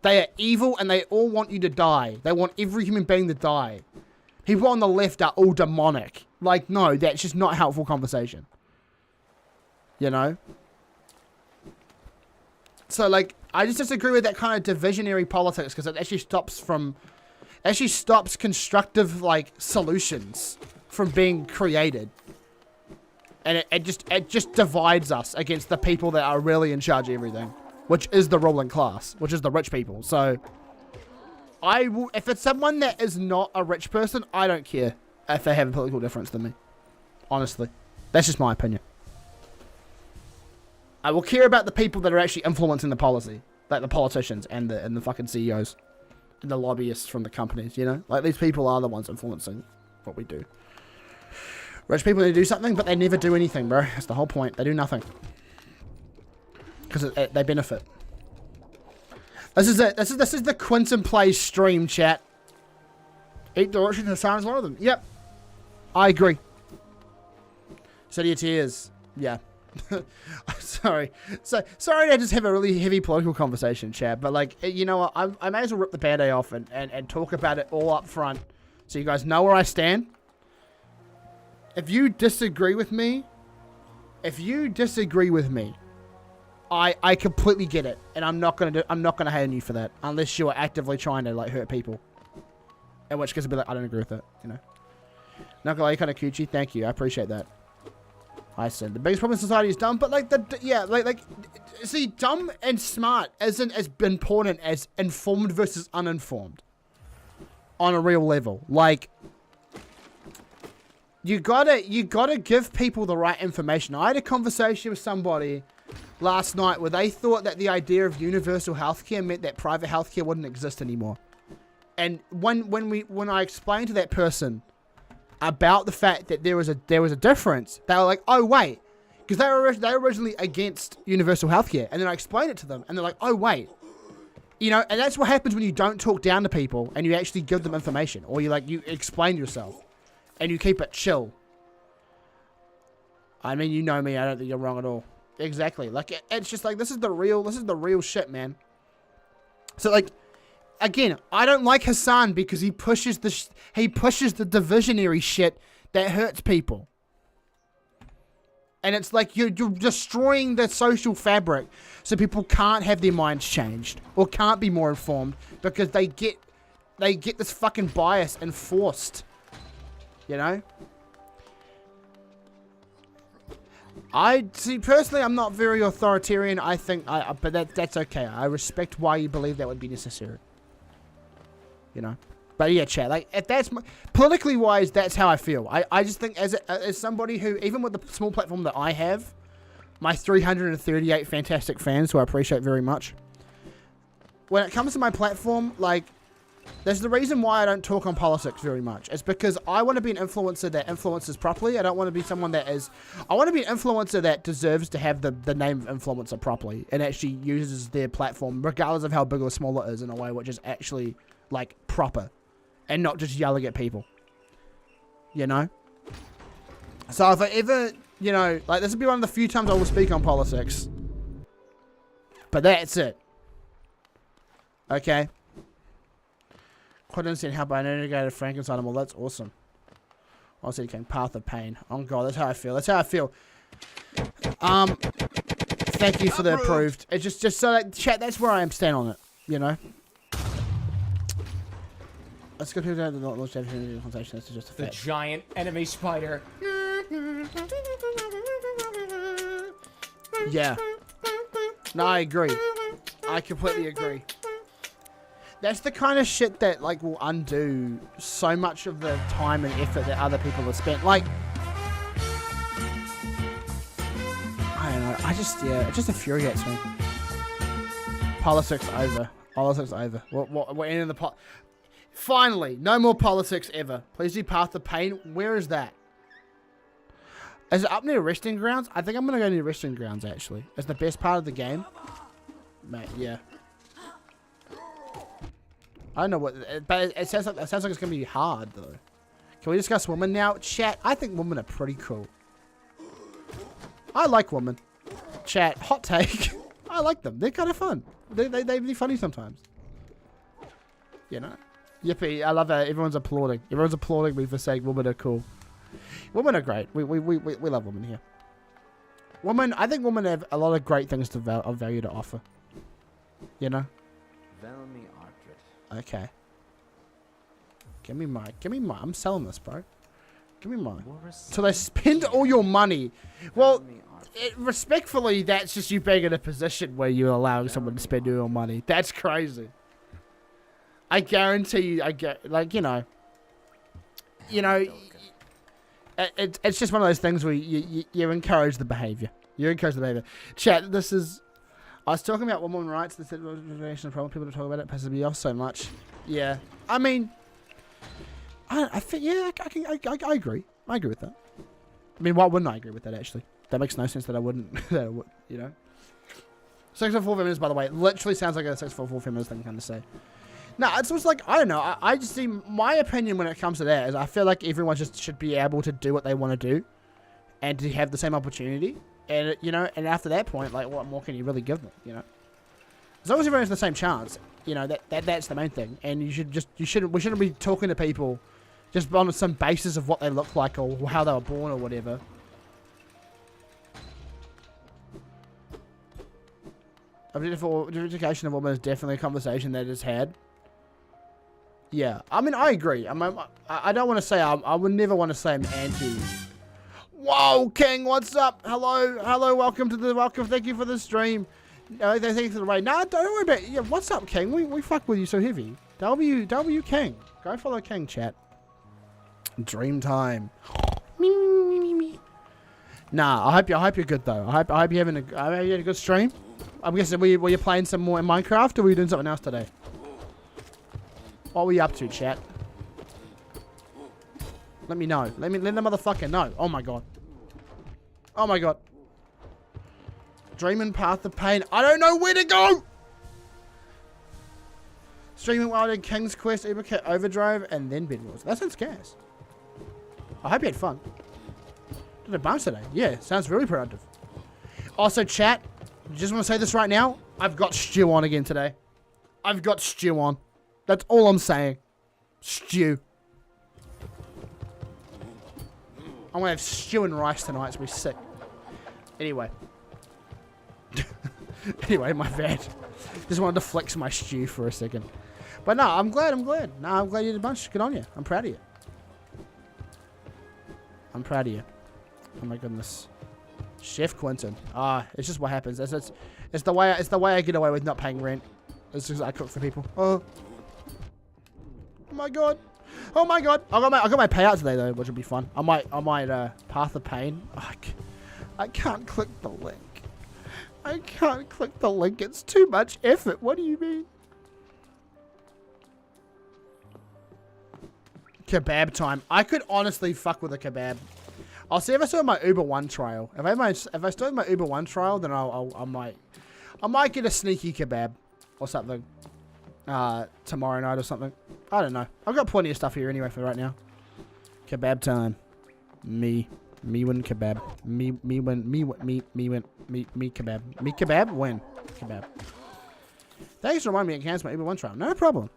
They are evil and they all want you to die. They want every human being to die. People on the left are all demonic. Like, no, that's just not helpful conversation. You know? So, like, I just disagree with that kind of divisionary politics because it actually stops constructive, like, solutions from being created. And it just divides us against the people that are really in charge of everything, which is the ruling class, which is the rich people. So, if it's someone that is not a rich person, I don't care if they have a political difference than me. Honestly, that's just my opinion. I will care about the people that are actually influencing the policy, like the politicians and the fucking CEOs, and the lobbyists from the companies. You know, like these people are the ones influencing what we do. Rich people need to do something, but they never do anything, bro. That's the whole point. They do nothing. Because they benefit. This is it. This is the Quintin Plays stream, chat. Eat directions, Hassan is one of them. Yep. I agree. City of Tears. Yeah. Sorry. Sorry to just have a really heavy political conversation, chat. But, like, you know what? I may as well rip the band-aid off and talk about it all up front. So you guys know where I stand. If you disagree with me, I completely get it, and I'm not gonna hate on you for that unless you are actively trying to like hurt people. In which case, I'd be like, I don't agree with it, you know. Not gonna lie, kind of coochie. Thank you, I appreciate that. I said the biggest problem in society is dumb, but like see, dumb and smart isn't as important as informed versus uninformed. On a real level, like. You gotta give people the right information. I had a conversation with somebody last night where they thought that the idea of universal healthcare meant that private healthcare wouldn't exist anymore. And when I explained to that person about the fact that there was a difference, they were like, oh wait, because they were originally against universal healthcare, and then I explained it to them, and they're like, oh wait, you know, and that's what happens when you don't talk down to people and you actually give them information, or you explain yourself. And you keep it chill. I mean, you know me. I don't think you're wrong at all. Exactly. Like, it's just like, this is the real shit, man. So, like, again, I don't like Hassan because he pushes the divisionary shit that hurts people. And it's like you're destroying the social fabric so people can't have their minds changed or can't be more informed because they get this fucking bias enforced. You know? I see personally, I'm not very authoritarian. I think, but that's okay. I respect why you believe that would be necessary. You know, but yeah, chat. Like, if that's politically wise, that's how I feel. I just think as somebody who, even with the small platform that I have, my 338 fantastic fans who I appreciate very much. When it comes to my platform, like, there's the reason why I don't talk on politics very much. It's because I want to be an influencer that influences properly. I don't want to be someone that is... I want to be an influencer that deserves to have the name of influencer properly and actually uses their platform, regardless of how big or small it is, in a way which is actually, like, proper. And not just yelling at people. You know? So if I ever, you know... Like, this will be one of the few times I will speak on politics. But that's it. Okay? Quintin said how by an integrated Frankenstein. Well, that's awesome. I said King, Path of Pain. Oh god, that's how I feel. That's how I feel. Thank you for the approved. It's just so that chat. That's where I am stand on it. You know. Let's go to the launch conversation. This is just a The fact. giant enemy spider. Yeah. No, I agree. I completely agree. That's the kind of shit that, like, will undo so much of the time and effort that other people have spent. Like, I don't know. Yeah, it just infuriates me. Politics over. Politics over. We're ending the Finally, no more politics ever. Please do Path of Pain. Where is that? Is it up near Resting Grounds? I think I'm going to go near Resting Grounds, actually. It's the best part of the game. Mate, yeah. I don't know what, but it sounds like it's gonna be hard though. Can we discuss women now? Chat, I think women are pretty cool. I like women. Chat, hot take. I like them. They're kind of fun. They'd be funny sometimes. You know. Yippee! I love that. Everyone's applauding. Everyone's applauding me for saying women are cool. Women are great. We love women here. Women. I think women have a lot of great things of value to offer. You know. Okay. Give me mine. I'm selling this, bro. Give me mine. So they spend all your money. Well, respectfully, that's just you being in a position where you're allowing someone to spend all your money. That's crazy. I guarantee you, like, you know, it's just one of those things where you encourage the behavior. You encourage the behavior. Chat, this is... I was talking about women's rights. They said representation problem. People don't talk about it. It pisses me off so much. Yeah, I mean, I think yeah, I agree. I agree with that. I mean, why wouldn't I agree with that? Actually, that makes no sense that I wouldn't. That I would, you know. 6'4" feminist, by the way, literally sounds like a 6'4" feminist thing kind of say. No, it's just like I don't know. I just see my opinion when it comes to that is I feel like everyone just should be able to do what they want to do, and to have the same opportunity. And, you know, and after that point, like, what more can you really give them, you know? As long as everyone has the same chance, you know, that's the main thing. And we shouldn't be talking to people just on some basis of what they look like or how they were born or whatever. Objectification of women is definitely a conversation that is had. Yeah, I mean, I agree. I don't want to say, I would never want to say I'm anti... Whoa, King, what's up? Hello, welcome, thank you for the stream. Thank you for the raid. Nah, don't worry about it. Yeah, what's up, King? We fuck with you so heavy. W King. Go follow King, chat. Dream time. Me. Nah, I hope you're good though. I hope you had a good stream. I'm guessing were you playing some more in Minecraft or were you doing something else today? What were you up to, chat? Let me know. Let the motherfucker know. Oh my god. Oh my god. Dreaming Path of Pain. I don't know where to go! Streaming while I did King's Quest, Overdrive, and then Bed Wars. That sounds gas. I hope you had fun. Did a bunch today. Yeah, sounds really productive. Also, chat, just want to say this right now. I've got stew on again today. I've got stew on. That's all I'm saying. Stew. I'm going to have stew and rice tonight. It's going to be sick. Anyway. Anyway, my bad. Just wanted to flex my stew for a second. But no, I'm glad. No, I'm glad you did a bunch. Good on you. I'm proud of you. Oh my goodness. Chef Quintin. Ah, it's just what happens. It's the way I get away with not paying rent. It's just I cook for people. Oh my god. Oh my god. I got my payout today though, which will be fun. I might Path of Pain. Oh, I can't click the link. I can't click the link. It's too much effort. What do you mean? Kebab time. I could honestly fuck with a kebab. I'll see if I still have my Uber One trial. If I still have my Uber One trial, then I might get a sneaky kebab or something tomorrow night or something. I don't know. I've got plenty of stuff here anyway for right now. Kebab time. Me win kebab. Me win kebab. Me kebab win kebab. Thanks for reminding me to cancel my Uber One trial. No problem.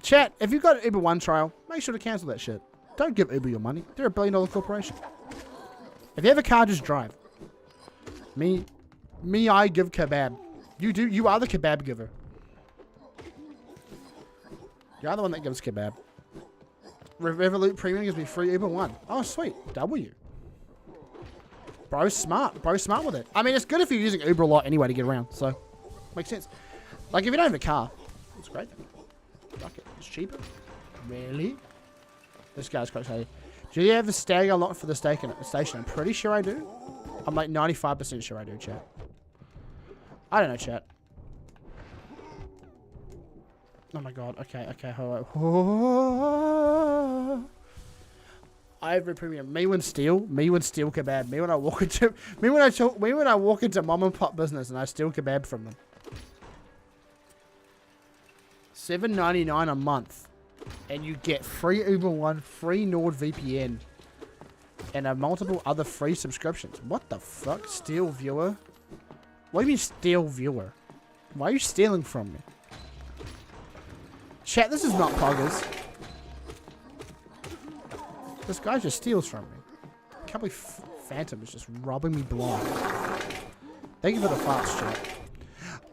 Chat, if you've got an Uber One trial, make sure to cancel that shit. Don't give Uber your money. They're $1 billion corporation. If you have a car, just drive. Me, I give kebab. You are the kebab giver. You're the one that gives kebab. Revolut Premium gives me free Uber One. Oh, sweet. W. Bro's smart. Bro's smart with it. I mean, it's good if you're using Uber a lot anyway to get around. So, makes sense. Like, if you don't have a car, it's great. Fuck it. It's cheaper. Really? This guy's quite excited. Do you have a stag a lot for the station? I'm pretty sure I do. I'm like 95% sure I do, chat. I don't know, chat. Oh my god. Okay, hold on. I have premium. Me when steal kebab. Me when I walk into mom and pop business and I steal kebab from them. $7.99 a month. And you get free Uber One, free NordVPN, and multiple other free subscriptions. What the fuck? Steal viewer? What do you mean steal viewer? Why are you stealing from me? Chat, this is not poggers. This guy just steals from me. I can't believe Phantom is just robbing me blind. Thank you for the farts, chat.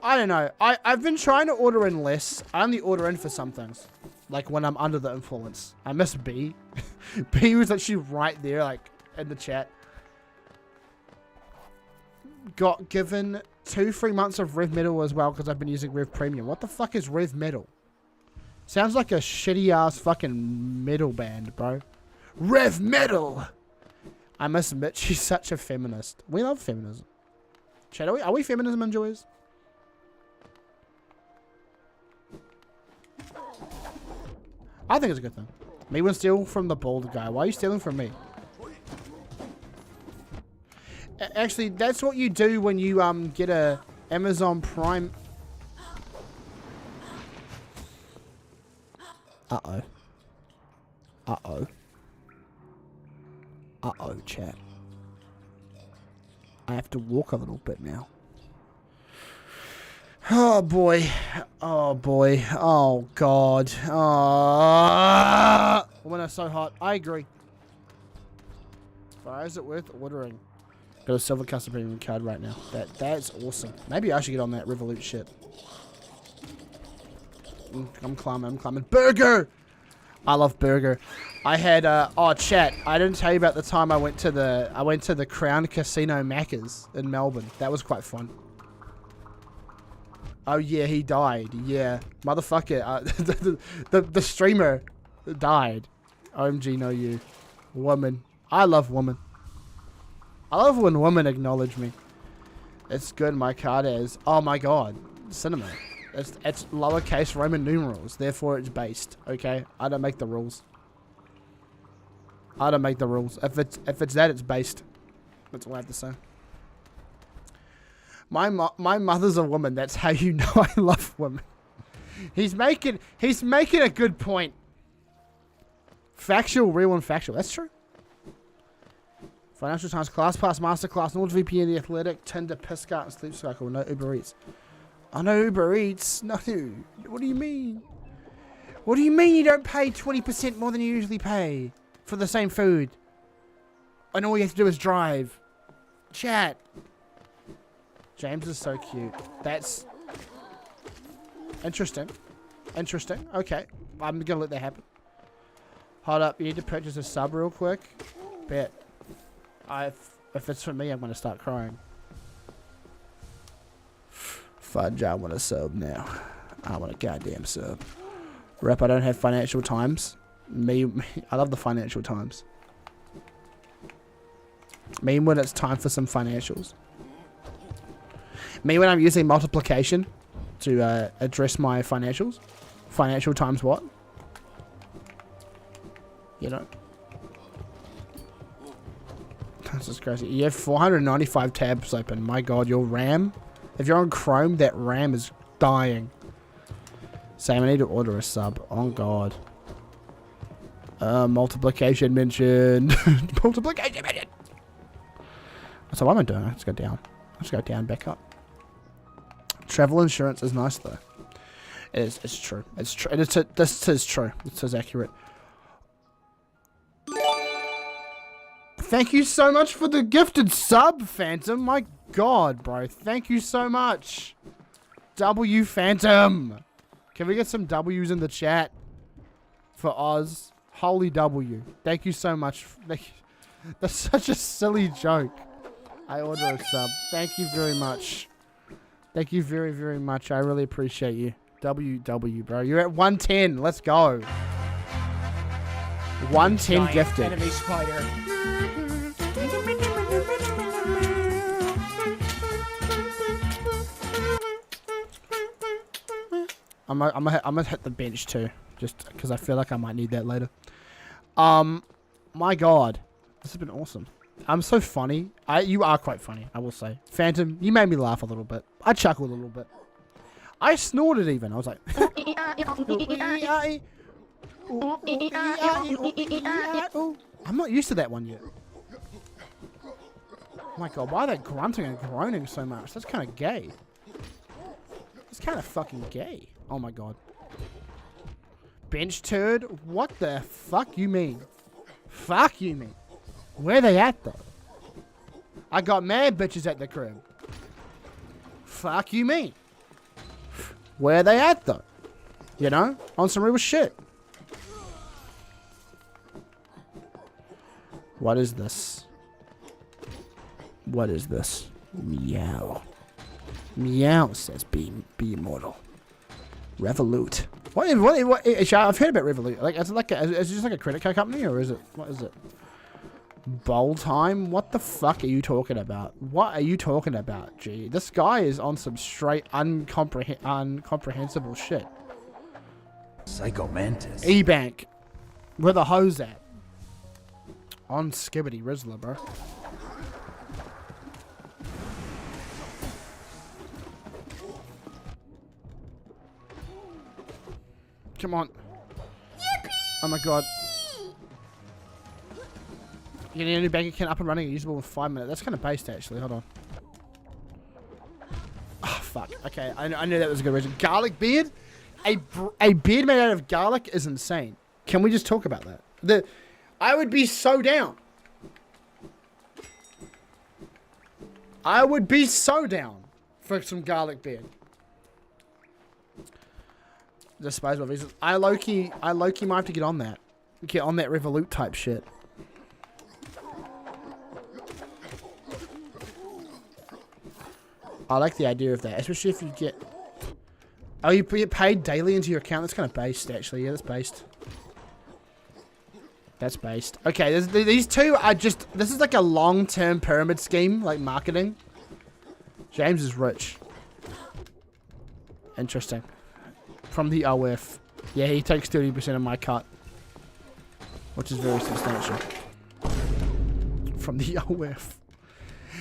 I don't know. I've been trying to order in less. I only order in for some things. Like when I'm under the influence. I miss B. B was actually right there, like, in the chat. Got given 2 free months of Rev Metal as well because I've been using Rev Premium. What the fuck is Rev Metal? Sounds like a shitty ass fucking metal band, bro. Rev Metal! I must admit, she's such a feminist. We love feminism. Chat, are we feminism enjoyers? I think it's a good thing. Me when steal from the bald guy. Why are you stealing from me? Actually, that's what you do when you get a Amazon Prime. Uh-oh. Uh-oh. Uh-oh, chat. I have to walk a little bit now. Oh boy. Oh boy. Oh god. Oh, when it's so hot. I agree. Why is it worth ordering? Got a silver custom premium card right now. That's awesome. Maybe I should get on that Revolut shit. I'm climbing. Burger! I love burger. I had oh chat, I didn't tell you about the time I went to the Crown Casino Macca's in Melbourne. That was quite fun. Oh yeah, he died. Yeah, motherfucker. The streamer died. OMG, no you, woman. I love women. I love when women acknowledge me. It's good. My card is. Oh my god, cinema. It's lowercase Roman numerals. Therefore, it's based. Okay, I don't make the rules. I don't make the rules. If it's that, it's based. That's all I have to say. My mother's a woman. That's how you know I love women. He's making a good point. Factual, real, and factual. That's true. Financial Times, ClassPass, Masterclass, NordVPN, The Athletic, Tinder, Piscart, and Sleep Cycle. No Uber Eats. I know Uber Eats. No. What do you mean? What do you mean you don't pay 20% more than you usually pay for the same food? And all you have to do is drive. Chat. James is so cute. That's interesting. Interesting. Okay. I'm going to let that happen. Hold up. You need to purchase a sub real quick. Bet. If it's for me, I'm gonna start crying. Fudge, I want a sub now. I want a goddamn sub. Rep, I don't have Financial Times. Me, I love the Financial Times. Me when it's time for some financials. Me when I'm using multiplication to address my financials. Financial Times what? You know. This is crazy. You have 495 tabs open. My god, your RAM. If you're on Chrome, that RAM is dying. Sam, I need to order a sub. Oh god. Multiplication mentioned. Multiplication mentioned. So what am I doing? Let's go down. Let's go down, back up. Travel insurance is nice though. It is. It's true. It's true. This is true. This is accurate. Thank you so much for the gifted sub, Phantom. My god, bro. Thank you so much. W Phantom. Can we get some W's in the chat for Oz? Holy W. Thank you so much. That's such a silly joke. I order a sub. Thank you very much. Thank you very, very much. I really appreciate you. WW, bro. You're at 110. Let's go. 110 gifted. Enemy spider. I'm gonna hit the bench too, just because I feel like I might need that later. My god, this has been awesome. I'm so funny. You are quite funny, I will say. Phantom, you made me laugh a little bit. I chuckled a little bit. I snorted even. I was like, I'm not used to that one yet. Oh my god, why are they grunting and groaning so much? That's kind of gay. That's kind of fucking gay. Oh my god. Bench turd? What the fuck you mean? Fuck you mean? Where they at though? I got mad bitches at the crib. Fuck you mean? Where they at though? You know? On some real shit. What is this? What is this? Meow. Meow says be immortal. Revolut. What? I've heard about Revolut. Like, is it just like a credit card company, or is it? What is it? Bowl time? What the fuck are you talking about? What are you talking about, G? This guy is on some straight incomprehensible shit. Psycho Mantis. E-Bank. Where the hose at? On Skibbity Rizzler, bro. Come on. Yippee! Oh my god. Getting a new bank account up and running and usable in 5 minutes. That's kind of based actually. Hold on. Oh fuck. Okay, I knew that was a good reason. Garlic beard? A beard made out of garlic is insane. Can we just talk about that? I would be so down. I would be so down for some garlic beard. Disposable visas. I low-key might have to get on that. Get on that Revolut type shit. I like the idea of that, especially if you get... Oh, you get paid daily into your account? That's kind of based, actually. Yeah, that's based. That's based. Okay, these two are just... This is like a long-term pyramid scheme, like marketing. James is rich. Interesting. From the OF. Yeah, he takes 30% of my cut. Which is very substantial. From the OF.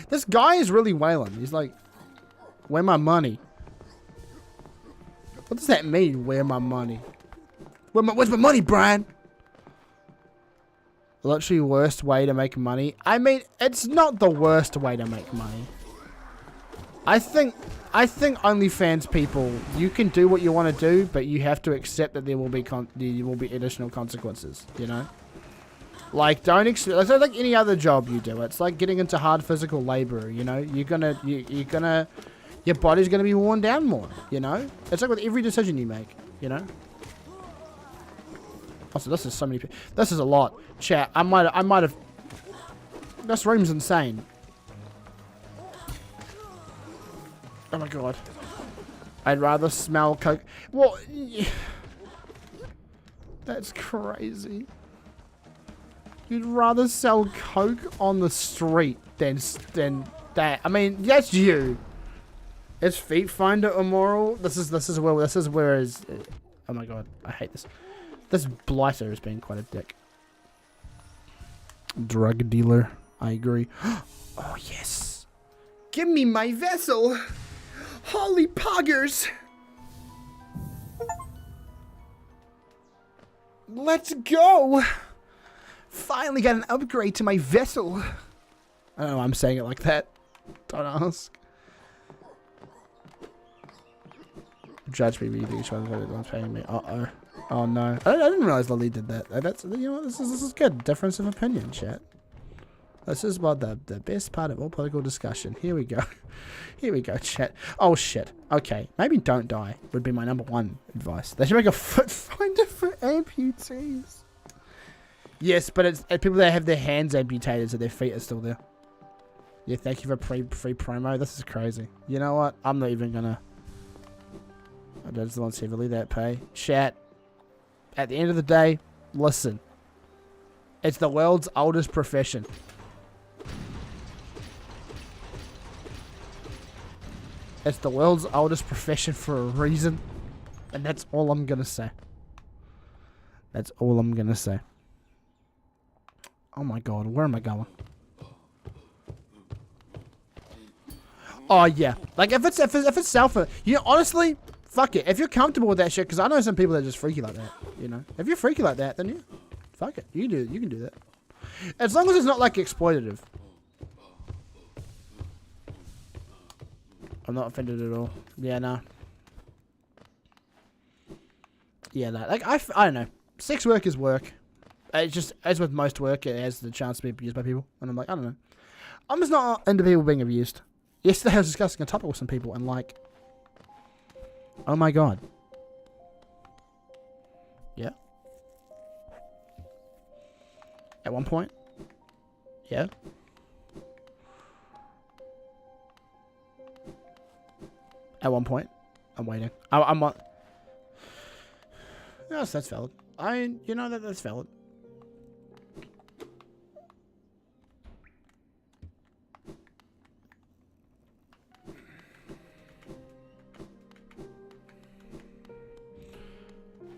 This guy is really wailing. He's like... Where my money? What does that mean, where my money? Where's my money, Brian? Literally worst way to make money. I mean, it's not the worst way to make money. I think OnlyFans people, you can do what you want to do, but you have to accept that there will be additional consequences. You know, like it's like any other job you do. It's like getting into hard physical labor. You know, your body's gonna be worn down more. You know, it's like with every decision you make. You know. Also, this is so many people. This is a lot. Chat. I might have. This room's insane. Oh my god. I'd rather smell coke. Well, that's crazy. You'd rather sell coke on the street than that. I mean, that's you. Is Feet Finder immoral? This is where is. Oh my god, I hate this. This blighter is being quite a dick. Drug dealer. I agree. Oh yes. Give me my vessel. Holy poggers. Let's go. Finally got an upgrade to my vessel. I don't know why I'm saying it like that. Don't ask. Judge me, maybe each one's paying me. Uh-oh. Oh no. I didn't realize Lily did that. That's, you know what, this is good. Difference of opinion, chat. This is about the best part of all political discussion. Here we go. Here we go, chat. Oh shit. Okay. Maybe don't die would be my #1 advice. They should make a foot finder for amputees. Yes, but it's people that have their hands amputated so their feet are still there. Yeah, thank you for free promo. This is crazy. You know what? I'm not even gonna... I just want to heavily that pay. Chat. At the end of the day, listen. It's the world's oldest profession. It's the world's oldest profession for a reason. And that's all I'm gonna say. That's all I'm gonna say. Oh my god, where am I going? Oh yeah, like if it's self, you know, honestly, fuck it. If you're comfortable with that shit, because I know some people that are just freaky like that. You know, if you're freaky like that, then yeah, fuck it. You can do that. As long as it's not like exploitative. I'm not offended at all. Yeah, no. Yeah, no. Like I don't know. Sex work is work. It's just, as with most work, it has the chance to be abused by people. And I'm like, I don't know. I'm just not into people being abused. Yesterday I was discussing a topic with some people and like, oh my god. Yeah. At one point. Yeah. At one point. I'm waiting. I'm on. Yes, that's valid. You know that's valid.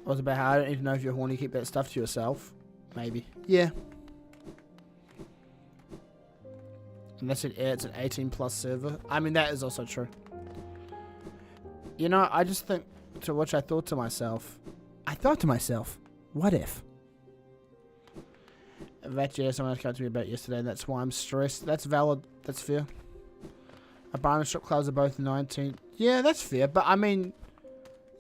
It was about how I don't even know if you're horny, keep that stuff to yourself. Maybe. Yeah. And that's it. It's an 18+ server. I mean, that is also true. You know, I just think, to which I thought to myself, what if? That, yeah, someone else came to me about yesterday, and that's why I'm stressed. That's valid. That's fair. A bar and strip clubs are both 19. Yeah, that's fair. But, I mean...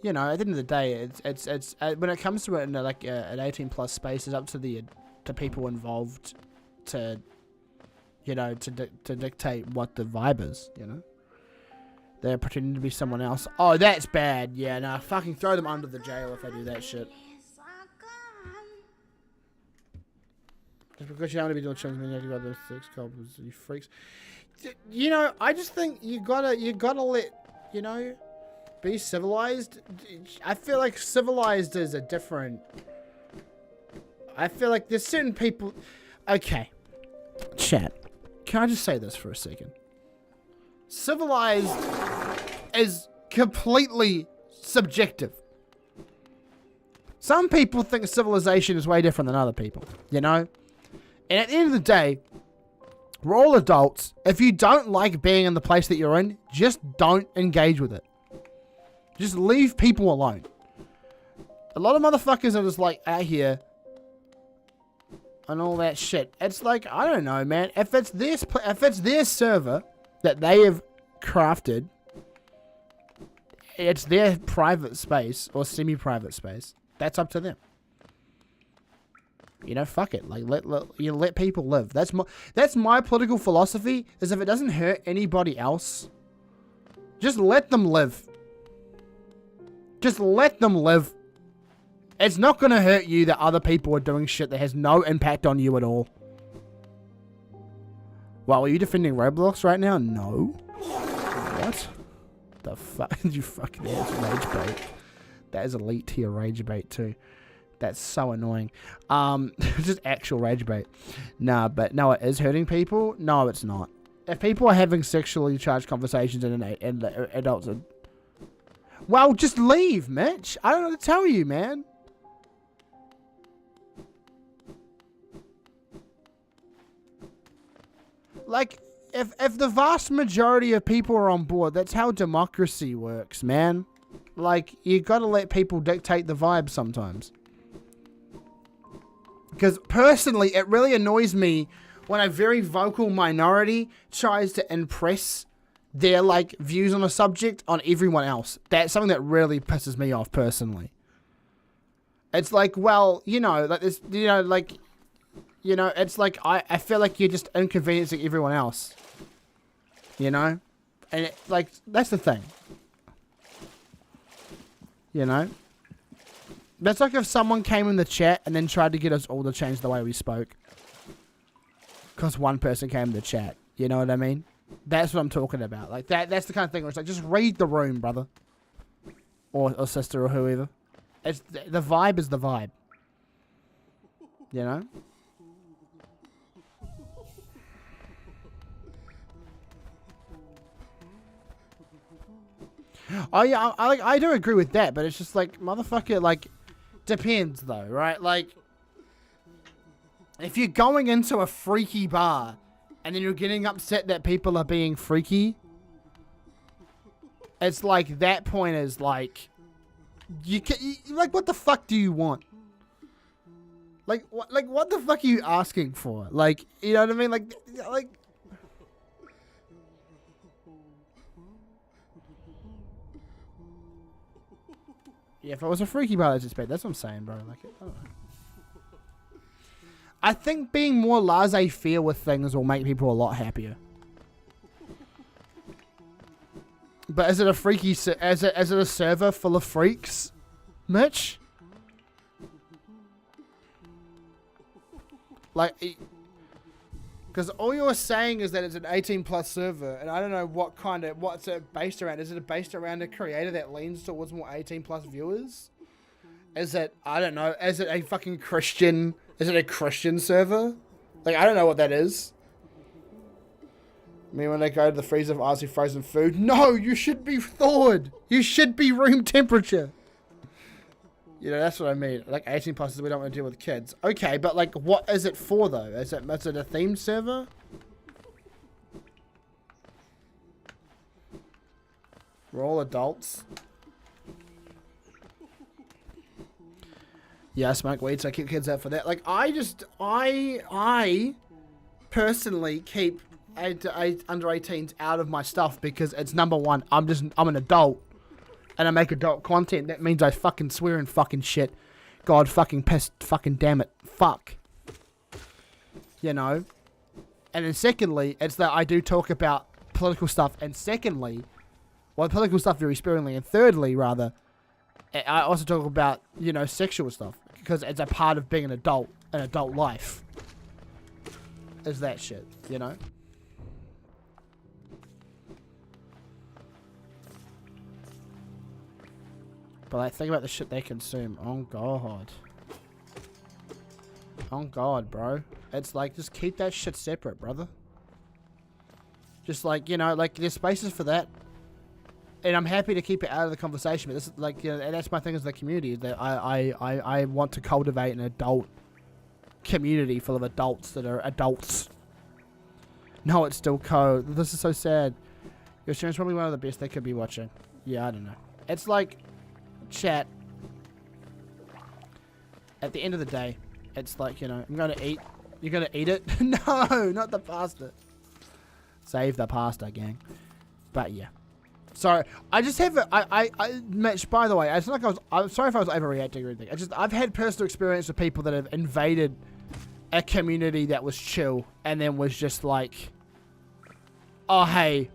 You know, at the end of the day, it's when it comes to it in like an 18+ space, it's up to the people involved to, you know, to dictate what the vibe is. You know, they're pretending to be someone else. Oh, that's bad. Yeah, nah, fucking throw them under the jail if they do that shit. Just because you don't want to be doing things, man, you have to go to the sex clubs, you freaks. You know, I just think you gotta let, you know. Be civilized. I feel like civilized is a different... I feel like there's certain people... Okay. Chat. Can I just say this for a second? Civilized is completely subjective. Some people think civilization is way different than other people. You know? And at the end of the day, we're all adults. If you don't like being in the place that you're in, just don't engage with it. Just leave people alone. A lot of motherfuckers are just like out here and all that shit. It's like, I don't know, man. If it's their server that they have crafted, it's their private space or semi-private space. That's up to them. You know, fuck it. Like let people live. That's my political philosophy. Is if it doesn't hurt anybody else, just let them live. Just let them live. It's not going to hurt you that other people are doing shit that has no impact on you at all. Wow, are you defending Roblox right now? No. What? The fuck? You fucking ass rage bait. That is elite tier rage bait too. That's so annoying. Just actual rage bait. Nah, but no, it is hurting people. No, it's not. If people are having sexually charged conversations and adults are... Well, just leave, Mitch. I don't know what to tell you, man. Like, if the vast majority of people are on board, that's how democracy works, man. Like, you gotta let people dictate the vibe sometimes. Because personally, it really annoys me when a very vocal minority tries to impress their, like, views on a subject on everyone else. That's something that really pisses me off personally. It's like, well, you know, like this, you know, like, you know, it's like, I feel like you're just inconveniencing everyone else. You know? And, like, that's the thing. You know? That's like if someone came in the chat and then tried to get us all to change the way we spoke. Because one person came in the chat. You know what I mean? That's what I'm talking about. Like, that's the kind of thing where it's like, just read the room, brother. Or sister or whoever. It's the vibe is the vibe. You know? Oh yeah, I do agree with that, but it's just like, motherfucker, like, depends though, right? Like, if you're going into a freaky bar and then you're getting upset that people are being freaky, it's like, that point is like, like, what the fuck do you want? Like, what the fuck are you asking for? Like, you know what I mean? Like. Yeah, if it was a freaky bar, I'd expect. That's what I'm saying, bro. Like, I don't know. I think being more laissez-faire with things will make people a lot happier. But is it a freaky? Is it a server full of freaks, Mitch? Like, because all you're saying is that it's an 18+ server, and I don't know what's it based around. Is it based around a creator that leans towards more 18+ viewers? Is it, I don't know, is it a fucking Christian, is it a Christian server? Like, I don't know what that is. I mean, when they go to the freezer for icy frozen food, no, you should be thawed. You should be room temperature. You know, that's what I mean. Like, 18+ is we don't want to deal with kids. Okay, but like, what is it for though? Is it a themed server? We're all adults. Yeah, I smoke weed, so I keep kids out for that. Like, I personally keep under 18s out of my stuff because it's, number one, I'm an adult. And I make adult content. That means I fucking swear and fucking shit. God fucking pissed. Fucking damn it. Fuck. You know? And then secondly, it's that I do talk about political stuff. And secondly, well, political stuff very sparingly. And thirdly, rather, I also talk about, you know, sexual stuff. Because it's a part of being an adult life. Is that shit, you know? But like, think about the shit they consume. Oh god. Oh god, bro. It's like, just keep that shit separate, brother. Just like, you know, like, there's spaces for that. And I'm happy to keep it out of the conversation. But this is like, you know, and that's my thing as the community, is that I want to cultivate an adult community full of adults that are adults. No, it's still code. This is so sad. Your stream's probably one of the best they could be watching. Yeah, I don't know. It's like, chat, at the end of the day, it's like, you know, I'm gonna eat. You're gonna eat it? No, not the pasta. Save the pasta, gang. But yeah. Sorry, I just have Mitch, by the way, it's not like I'm sorry if I was overreacting or anything. I've had personal experience with people that have invaded a community that was chill and then was just like, oh hey,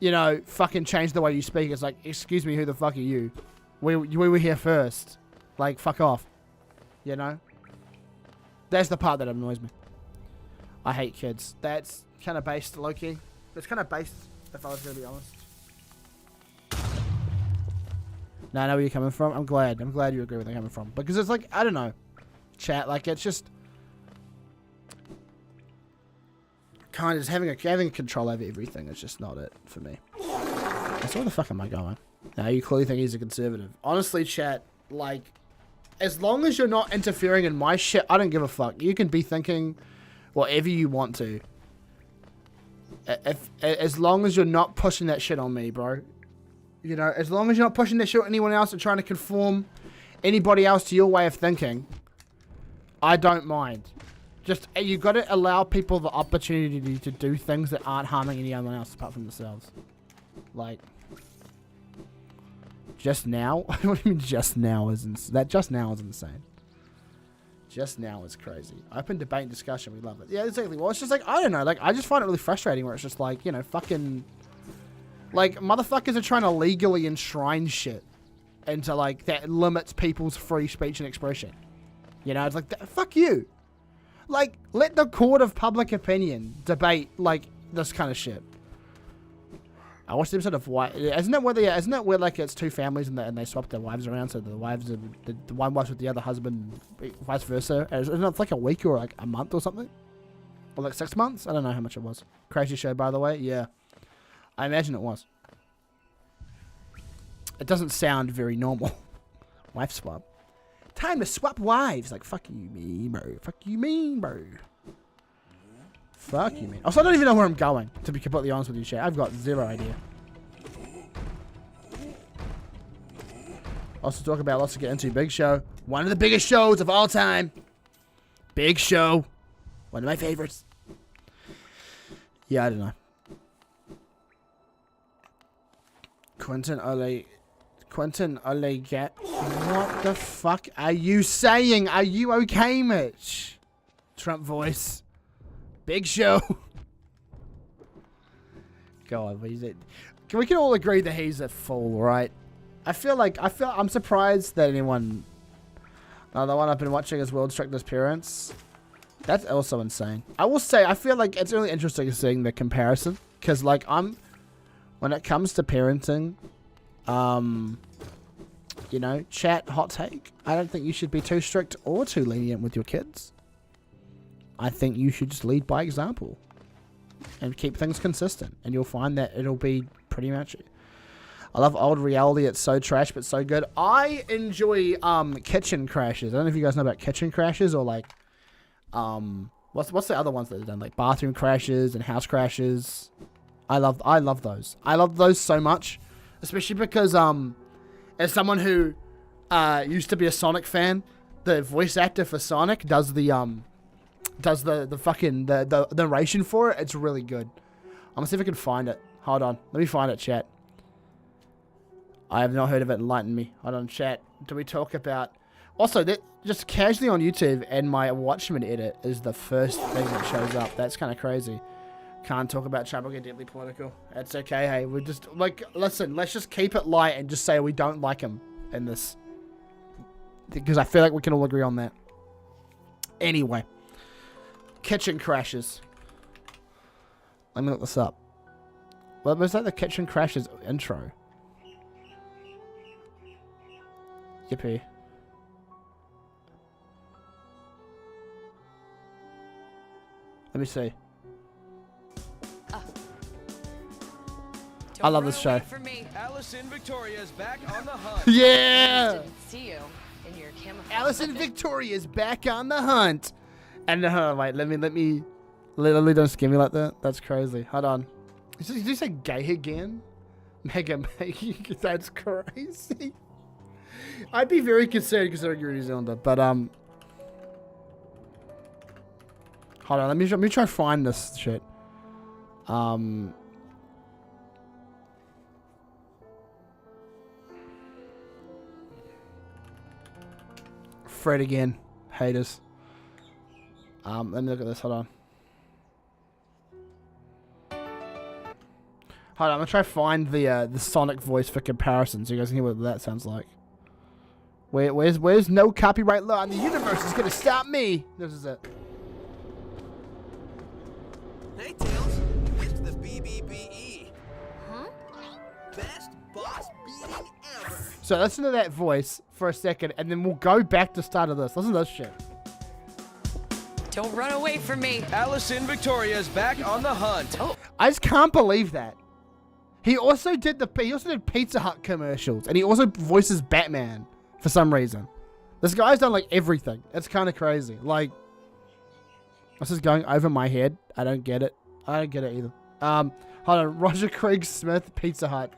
you know, fucking change the way you speak. It's like, excuse me, who the fuck are you? We were here first. Like, fuck off. You know? That's the part that annoys me. I hate kids. That's kind of based, low-key. It's kind of based If I was gonna be honest. No, I know where you're coming from. I'm glad you agree with where they're coming from. Because it's like, I don't know. Chat, like, it's just kind of just having control over everything is just not it for me. So where the fuck am I going? Now you clearly think he's a conservative. Honestly, chat, like, as long as you're not interfering in my shit, I don't give a fuck. You can be thinking whatever you want to. As long as you're not pushing that shit on me, bro. You know, as long as you're not pushing that shit on anyone else or trying to conform anybody else to your way of thinking, I don't mind. Just, you got to allow people the opportunity to do things that aren't harming anyone else apart from themselves. Like, just now? What do you mean just now is insane? Just now is insane. Just now is crazy. Open debate and discussion, we love it. Yeah, exactly. Well, it's just like, I don't know, like, I just find it really frustrating where it's just like, you know, fucking, like, motherfuckers are trying to legally enshrine shit into, like, that limits people's free speech and expression. You know, it's like, fuck you. Like, let the court of public opinion debate, like, this kind of shit. I watched the episode of White. Isn't it where like it's two families and they swap their wives around, so the wives are, the one wife's with the other husband, vice versa. Isn't it like a week or like a month or something, or like 6 months? I don't know how much it was. Crazy show, by the way. Yeah, I imagine it was. It doesn't sound very normal. Wife swap. Time to swap wives. Like, fuck you, me, bro. Fuck you, mean, bro. Fuck you, man. Also, I don't even know where I'm going, to be completely honest with you, chat. I've got zero idea. Also, talk about lots to get into. Big Show. One of the biggest shows of all time. Big Show. One of my favorites. Yeah, I don't know. Quintin get. What the fuck are you saying? Are you okay, Mitch? Trump voice. Big Show. God, he's it. We can all agree that he's a fool, right? I'm surprised that anyone. The one I've been watching is World's Strictest Parents. That's also insane. I will say, I feel like it's really interesting seeing the comparison, because like when it comes to parenting, you know, chat, hot take. I don't think you should be too strict or too lenient with your kids. I think you should just lead by example and keep things consistent, and you'll find that it'll be pretty much it. I love old reality. It's so trash, but so good. I enjoy kitchen crashes. I don't know if you guys know about kitchen crashes or like what's the other ones that they've done, like bathroom crashes and house crashes. I love those. I love those so much, especially because as someone who used to be a Sonic fan, the voice actor for Sonic does the fucking the narration for it. It's really good. I'm gonna see if I can find it. Hold on, let me find it, chat. I have not heard of it. Enlighten me. Hold on, chat. Do we talk about? Also, that just casually on YouTube, and my Watchmen edit is the first thing that shows up. That's kind of crazy. Can't talk about Trump or get deeply political. That's okay. Hey, we just like listen. Let's just keep it light and just say we don't like him in this, because I feel like we can all agree on that. Anyway. Kitchen crashes. Let me look this up. Well, was that the kitchen crashes intro? Yippee. Let me see. I love this show. Allison Victoria's back on the hunt. Yeah! Didn't see you in your camouflage. Allison Victoria's back on the hunt. And wait, let me literally don't scare me like that. That's crazy. Hold on. Did you say gay again? Mega. That's crazy. I'd be very concerned considering you're a New Zealander, but hold on. Let me try to find this shit. Fred again. Haters. Let me look at this. Hold on. Hold on. I'm gonna try to find the Sonic voice for comparison, so you guys can hear what that sounds like. Where's no copyright law in the universe is gonna stop me? This is it. Hey, Tails. It's the BBBE. So listen to that voice for a second, and then we'll go back to start of this. Listen to this shit. Don't run away from me. Allison Victoria is back on the hunt. Oh, I just can't believe that. He also did Pizza Hut commercials, and he also voices Batman for some reason. This guy's done like everything. It's kind of crazy. Like, this is going over my head. I don't get it. I don't get it either. Hold on. Roger Craig Smith, Pizza Hut.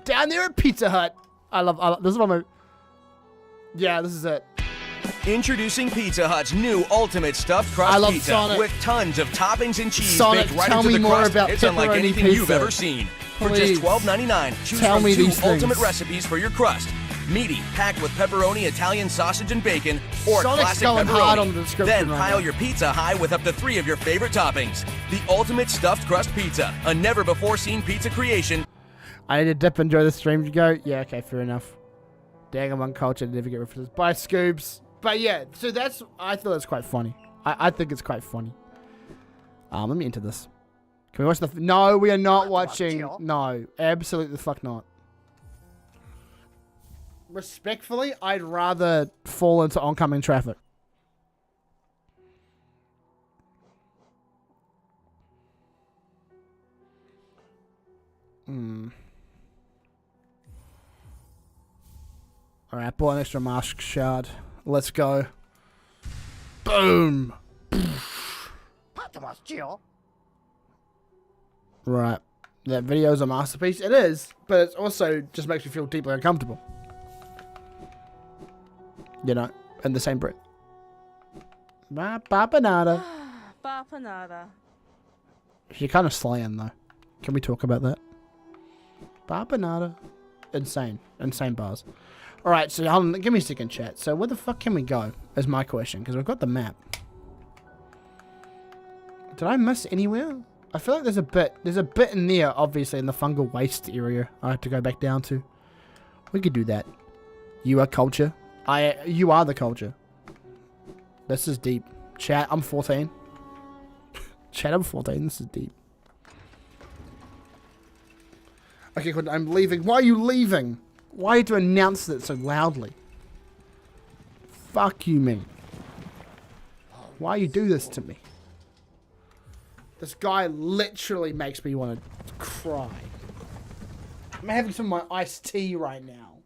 Down there at Pizza Hut. I love this is one of my... Yeah, this is it. Introducing Pizza Hut's new ultimate stuffed crust I love pizza Sonic. with tons of toppings and cheese Sonic, baked right tell into me the more crust. about It's unlike pepperoni anything pizza. you've ever seen. For Please. just $12.99, choose Tell from me 2 these ultimate things. recipes for your crust. Meaty, packed with pepperoni, Italian sausage, and bacon, or Sonic's classic going pepperoni. hard on the description Then right pile now. your pizza high with up to 3 of your favorite toppings. The ultimate stuffed crust pizza, a never-before-seen pizza creation. I need to dip and enjoy the stream to go. Yeah, okay, fair enough. Dang, I'm uncultured. Never get references. Bye, Scoobs. But yeah, so that's... I thought it's quite funny. I think it's quite funny. Let me enter this. Can we watch the... No, we are not watching... No, absolutely the fuck not. Respectfully, I'd rather fall into oncoming traffic. Alright, bought an extra mask shard. Let's go. Boom! Right. That video is a masterpiece. It is, but it also just makes me feel deeply uncomfortable. You know, in the same breath. Bapanada. Bapanada. You're kind of slaying, though. Can we talk about that? Bapanada. Insane. Insane bars. Alright, so hold on, give me a second, chat. So where the fuck can we go, is my question, because we've got the map. Did I miss anywhere? I feel like there's a bit in there, obviously, in the fungal waste area I have to go back down to. We could do that. You are culture. You are the culture. This is deep. Chat, I'm 14. Chat, I'm 14, this is deep. Okay, Quintin, I'm leaving. Why are you leaving? Why do you announce it so loudly? Fuck you, me. Why you do this to me? This guy literally makes me want to cry. I'm having some of my iced tea right now.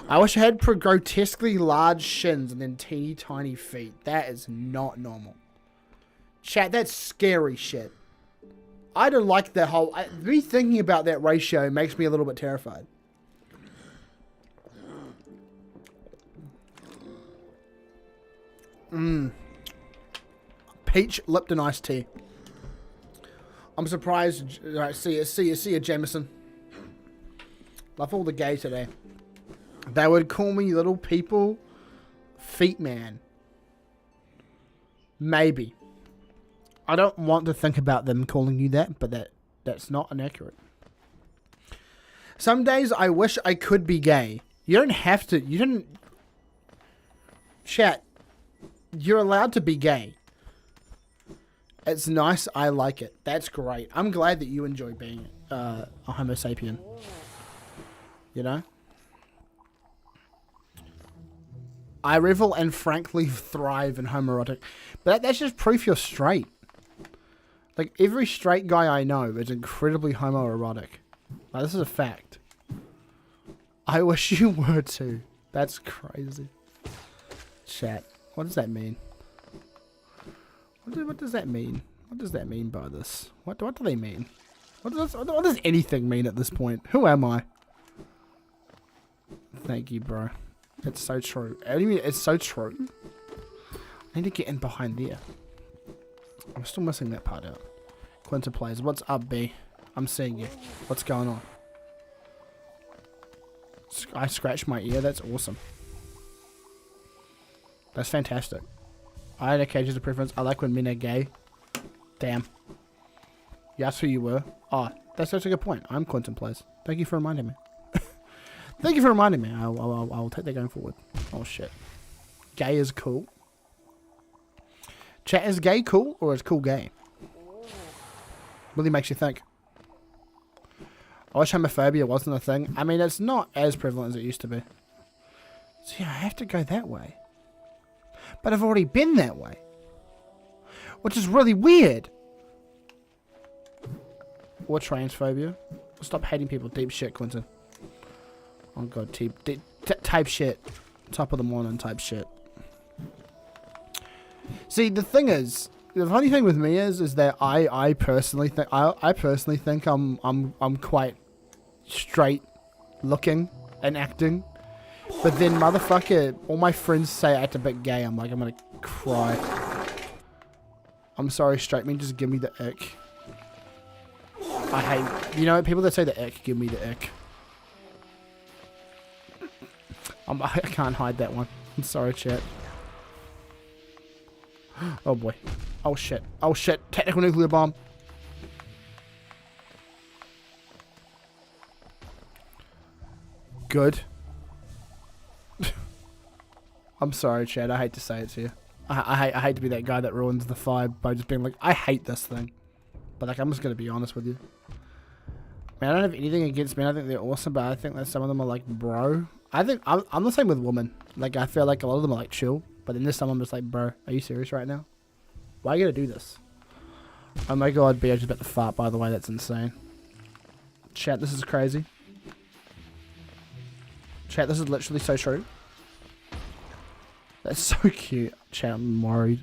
I wish I had grotesquely large shins and then teeny tiny feet. That is not normal. Chat, that's scary shit. I don't like that whole... me thinking about that ratio makes me a little bit terrified. Peach Lipton iced tea. I'm surprised. Right, see you, Jameson. Love all the gay today. They would call me little people, feet man. Maybe. I don't want to think about them calling you that, but that's not inaccurate. Some days I wish I could be gay. You don't have to. You didn't. Chat. You're allowed to be gay. It's nice. I like it. That's great. I'm glad that you enjoy being a Homo sapien. You know? I revel and frankly thrive in homoerotic. But that's just proof you're straight. Like, every straight guy I know is incredibly homoerotic. Like, this is a fact. I wish you were too. That's crazy. Chat. What does that mean? What does that mean? What does that mean by this? What do they mean? What does anything mean at this point? Who am I? Thank you, bro. It's so true. I mean, it's so true. I need to get in behind there. I'm still missing that part out. Quintin plays. What's up, B? I'm seeing you. What's going on? I scratched my ear. That's awesome. That's fantastic. I had occasions of preference. I like when men are gay. Damn. You asked who you were. Oh, that's such a good point. I'm Quintin Plays. Thank you for reminding me. Thank you for reminding me. I'll take that going forward. Oh, shit. Gay is cool. Chat, is gay cool or is cool gay? Really makes you think. I wish homophobia wasn't a thing. I mean, it's not as prevalent as it used to be. So yeah, I have to go that way. But I've already been that way. Which is really weird. Or transphobia. Stop hating people. Deep shit, Quintin. Oh god, type shit. Top of the morning type shit. See, the thing is, the funny thing with me is that I personally think I'm quite straight looking and acting, but then motherfucker, all my friends say I act a bit gay. I'm like, I'm gonna cry. I'm sorry, straight men just give me the ick. I hate, you know, people that say the ick give me the ick. I can't hide that one. I'm sorry, chat. Oh boy. Oh shit. Oh shit. Technical nuclear bomb. Good. I'm sorry, Chad. I hate to say it to you. I hate to be that guy that ruins the vibe by just being like, I hate this thing. But like, I'm just gonna be honest with you. Man, I don't have anything against men. I think they're awesome, but I think that some of them are like, bro. I think I'm the same with women. Like, I feel like a lot of them are like chill, but then there's some of them just like, bro, are you serious right now? Why are you gonna do this? Oh my god, B, I was just about to fart, by the way. That's insane. Chat, this is crazy. Chat, this is literally so true. That's so cute. Chat, I'm worried.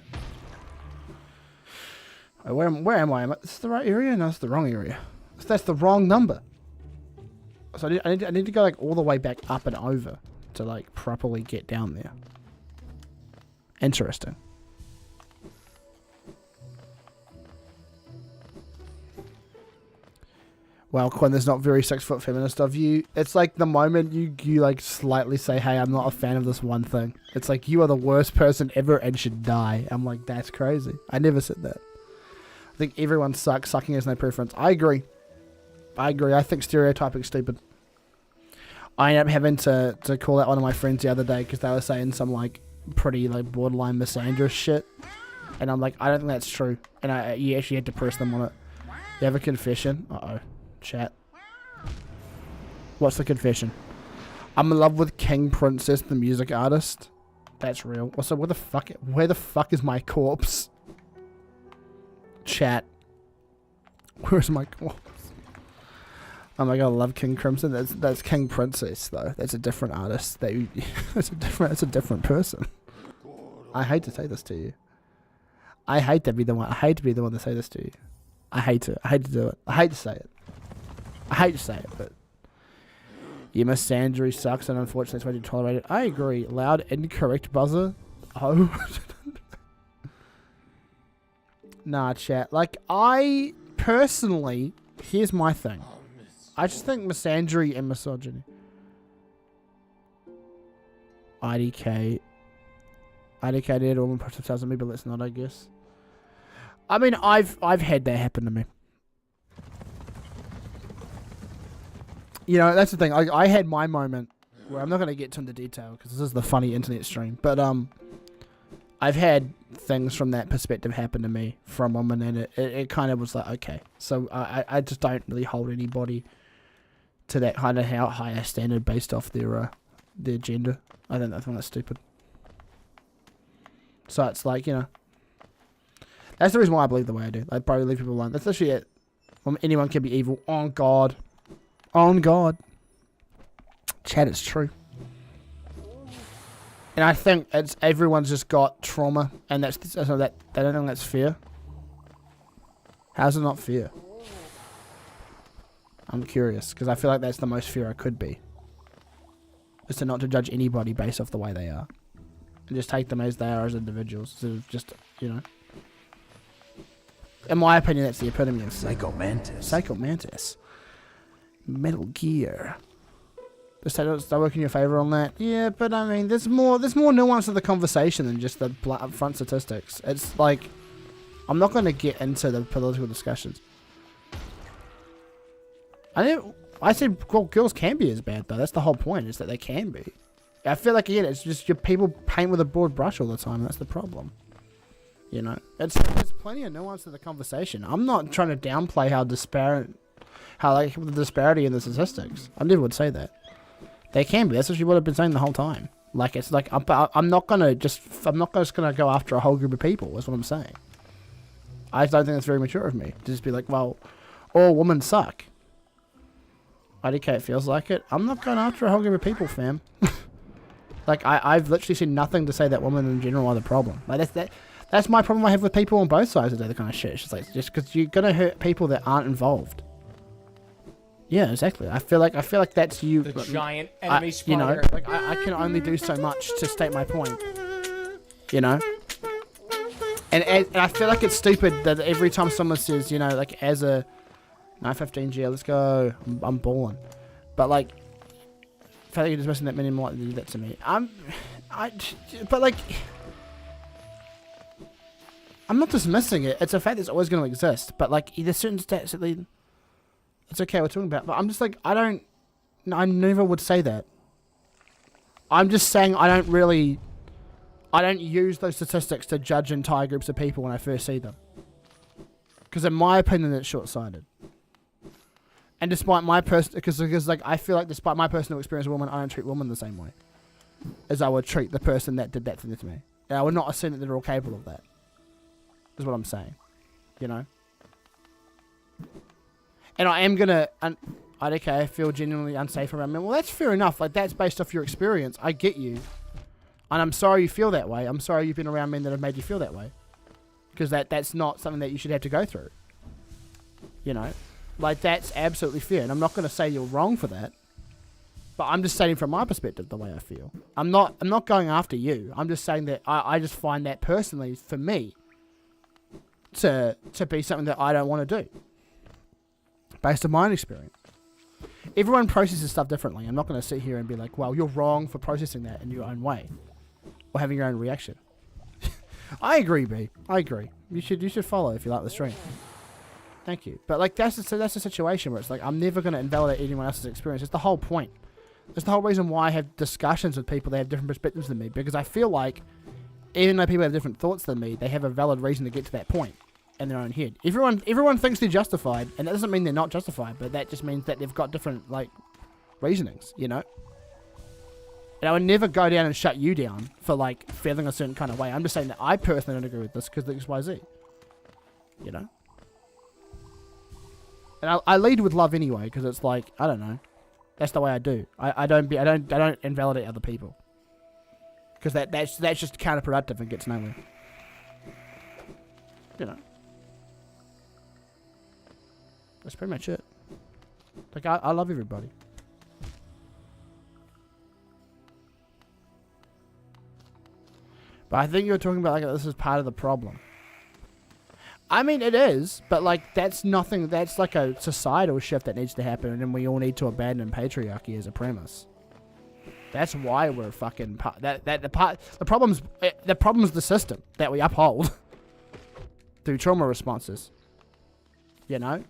Oh, where am I? Is this the right area? No, it's the wrong area. That's the wrong number. So I need to go like all the way back up and over to like properly get down there. Interesting. Well, Quinn, there's not very 6 foot feminist of you. It's like the moment you like slightly say, hey, I'm not a fan of this one thing. It's like you are the worst person ever and should die. I'm like, that's crazy. I never said that. I think everyone sucks. Sucking has no preference. I agree. I think stereotyping's stupid. I ended up having to call out one of my friends the other day because they were saying some like pretty like borderline misandrous shit. And I'm like, I don't think that's true. And you actually had to press them on it. You have a confession? Uh-oh. Chat. What's the confession? I'm in love with King Princess, the music artist. That's real. Also, where the fuck is my corpse? Chat. Where's my corpse? Oh my god, I love King Crimson. That's King Princess though. That's a different artist. That's a different person. I hate to say this to you. I hate to be the one to say this to you. I hate it. I hate to do it. I hate to say it. I hate to say it, but your misandry sucks and unfortunately it's way too tolerated. I agree. Loud incorrect buzzer. Oh. Nah, chat. Like, I personally, here's my thing. I just think misandry and misogyny. IDK did all puts themselves on me, but let's not, I guess. I mean, I've had that happen to me. You know, that's the thing. I had my moment where I'm not going to get into detail because this is the funny internet stream. But I've had things from that perspective happen to me from women, and it kind of was like, okay. So I just don't really hold anybody to that kind of high a standard based off their gender. I think that's stupid. So it's like, you know, that's the reason why I believe the way I do. I probably leave people alone. That's literally it. Anyone can be evil. On God. On God. Chat, it's true. And I think everyone's just got trauma, and I don't think that's fair. How's it not fair? I'm curious, because I feel like that's the most fair I could be. Is to not to judge anybody based off the way they are. And just take them as they are as individuals. Instead of just, you know. In my opinion, that's the epitome of Psycho Mantis. Psycho Mantis. Metal Gear. Does that work in your favor on that? Yeah, but I mean, there's more nuance to the conversation than just the upfront statistics. It's like, I'm not going to get into the political discussions. I said, well, girls can be as bad, though. That's the whole point, is that they can be. I feel like, again, it's just your people paint with a broad brush all the time. That's the problem. You know? There's plenty of nuance to the conversation. I'm not trying to downplay how disparate How like the disparity in the statistics. I never would say that. They can be. That's what you would have been saying the whole time. Like it's like I'm not just gonna go after a whole group of people. That's what I'm saying. I don't think that's very mature of me to just be like, well, all women suck. IDK, it feels like it. I'm not going after a whole group of people, fam. Like I've literally seen nothing to say that women in general are the problem. Like that's my problem I have with people on both sides of the kind of shit. It's just like just because you're gonna hurt people that aren't involved. Yeah, exactly. I feel like that's you. The giant enemy spider. You know, like I can only do so much to state my point. You know. And I feel like it's stupid that every time someone says, you know, like as a 915G, let's go, I'm balling. But like, I feel like you're dismissing that many more to do that to me. But like, I'm not dismissing it. It's a fact that's always going to exist. But like, there's certain stats that it's okay we're talking about. But I'm just like, I never would say that. I'm just saying I don't use those statistics to judge entire groups of people when I first see them. Because in my opinion, it's short-sighted. And despite my because like I feel like despite my personal experience with women, I don't treat women the same way as I would treat the person that did that thing to me. And I would not assume that they're all capable of that. Is what I'm saying. You know? And I am gonna... I feel genuinely unsafe around men. Well, that's fair enough. Like, that's based off your experience. I get you. And I'm sorry you feel that way. I'm sorry you've been around men that have made you feel that way. Because that's not something that you should have to go through. You know? Like, that's absolutely fair. And I'm not going to say you're wrong for that. But I'm just saying from my perspective the way I feel. I'm not going after you. I'm just saying that I just find that personally, for me, to be something that I don't want to do. Based on my own experience. Everyone processes stuff differently. I'm not going to sit here and be like, well, you're wrong for processing that in your own way. Or having your own reaction. I agree, B. I agree. You should follow if you like the stream. Thank you. But like that's a situation where it's like I'm never going to invalidate anyone else's experience. It's the whole point. It's the whole reason why I have discussions with people that have different perspectives than me. Because I feel like even though people have different thoughts than me, they have a valid reason to get to that point in their own head. Everyone thinks they're justified, and that doesn't mean they're not justified, but that just means that they've got different like reasonings, you know? And I would never go down and shut you down for like feeling a certain kind of way. I'm just saying that I personally don't agree with this because of XYZ. You know? And I lead with love anyway, because it's like, I don't know. That's the way I do. I don't invalidate other people. Because that's just counterproductive and gets nowhere. You know. That's pretty much it. Like, I love everybody. But I think you're talking about, like, this is part of the problem. I mean, it is, but, like, that's nothing. That's, like, a societal shift that needs to happen, and then we all need to abandon patriarchy as a premise. That's why we're fucking... The problem's the system that we uphold through trauma responses. You know?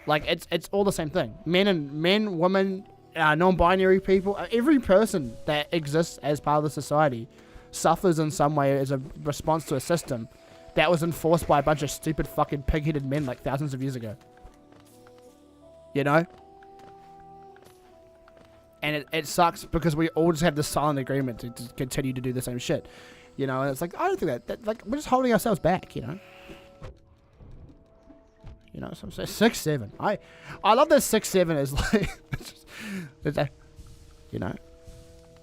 Like, it's all the same thing. Men, women, non-binary people, every person that exists as part of the society suffers in some way as a response to a system that was enforced by a bunch of stupid fucking pig-headed men like thousands of years ago. You know? And it sucks because we all just have this silent agreement to continue to do the same shit. You know, and it's like, I don't think that like, we're just holding ourselves back, you know? You know, so I'm saying 6'7". I love that 6'7" is like, you know?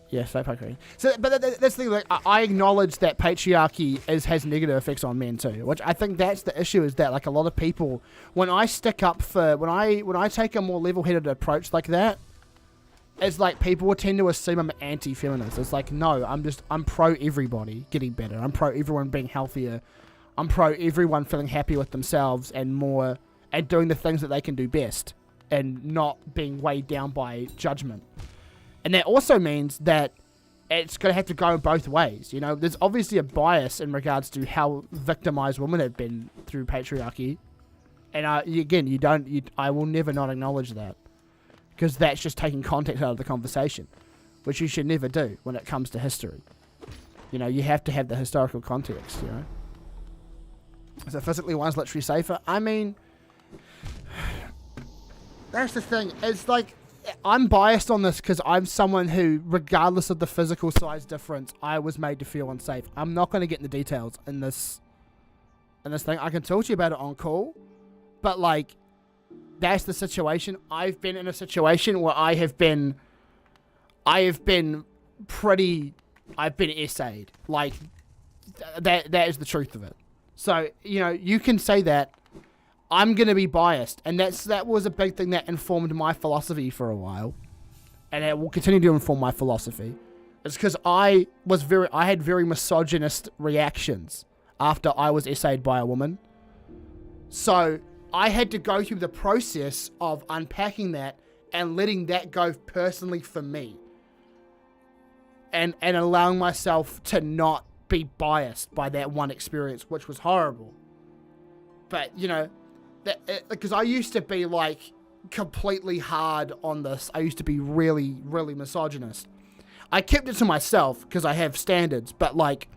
Yeah, so patriarchy. So, but that's the thing. Like, I acknowledge that patriarchy has negative effects on men too, which I think that's the issue. Is that like a lot of people, when I stick up for, when I take a more level-headed approach like that, it's like people will tend to assume I'm anti-feminist. It's like, no, I'm pro everybody getting better. I'm pro everyone being healthier. I'm pro everyone feeling happy with themselves and more, and doing the things that they can do best, and not being weighed down by judgment. And that also means that it's going to have to go both ways. You know, there's obviously a bias in regards to how victimized women have been through patriarchy. And again, I will never not acknowledge that. Because that's just taking context out of the conversation. Which you should never do when it comes to history. You know, you have to have the historical context, you know. So physically one's literally safer. I mean... That's the thing. It's like, I'm biased on this because I'm someone who, regardless of the physical size difference, I was made to feel unsafe. I'm not going to get in the details in this thing. I can talk to you about it on call, but like, that's the situation. I've been in a situation where I've been essayed. Like, that is the truth of it. So, you know, you can say that. I'm going to be biased. And that was a big thing that informed my philosophy for a while. And it will continue to inform my philosophy. It's because I had very misogynist reactions after I was essayed by a woman. So I had to go through the process of unpacking that and letting that go personally for me. And allowing myself to not be biased by that one experience, which was horrible. But, you know, because I used to be, like, completely hard on this. I used to be really, really misogynist. I kept it to myself because I have standards, but, like,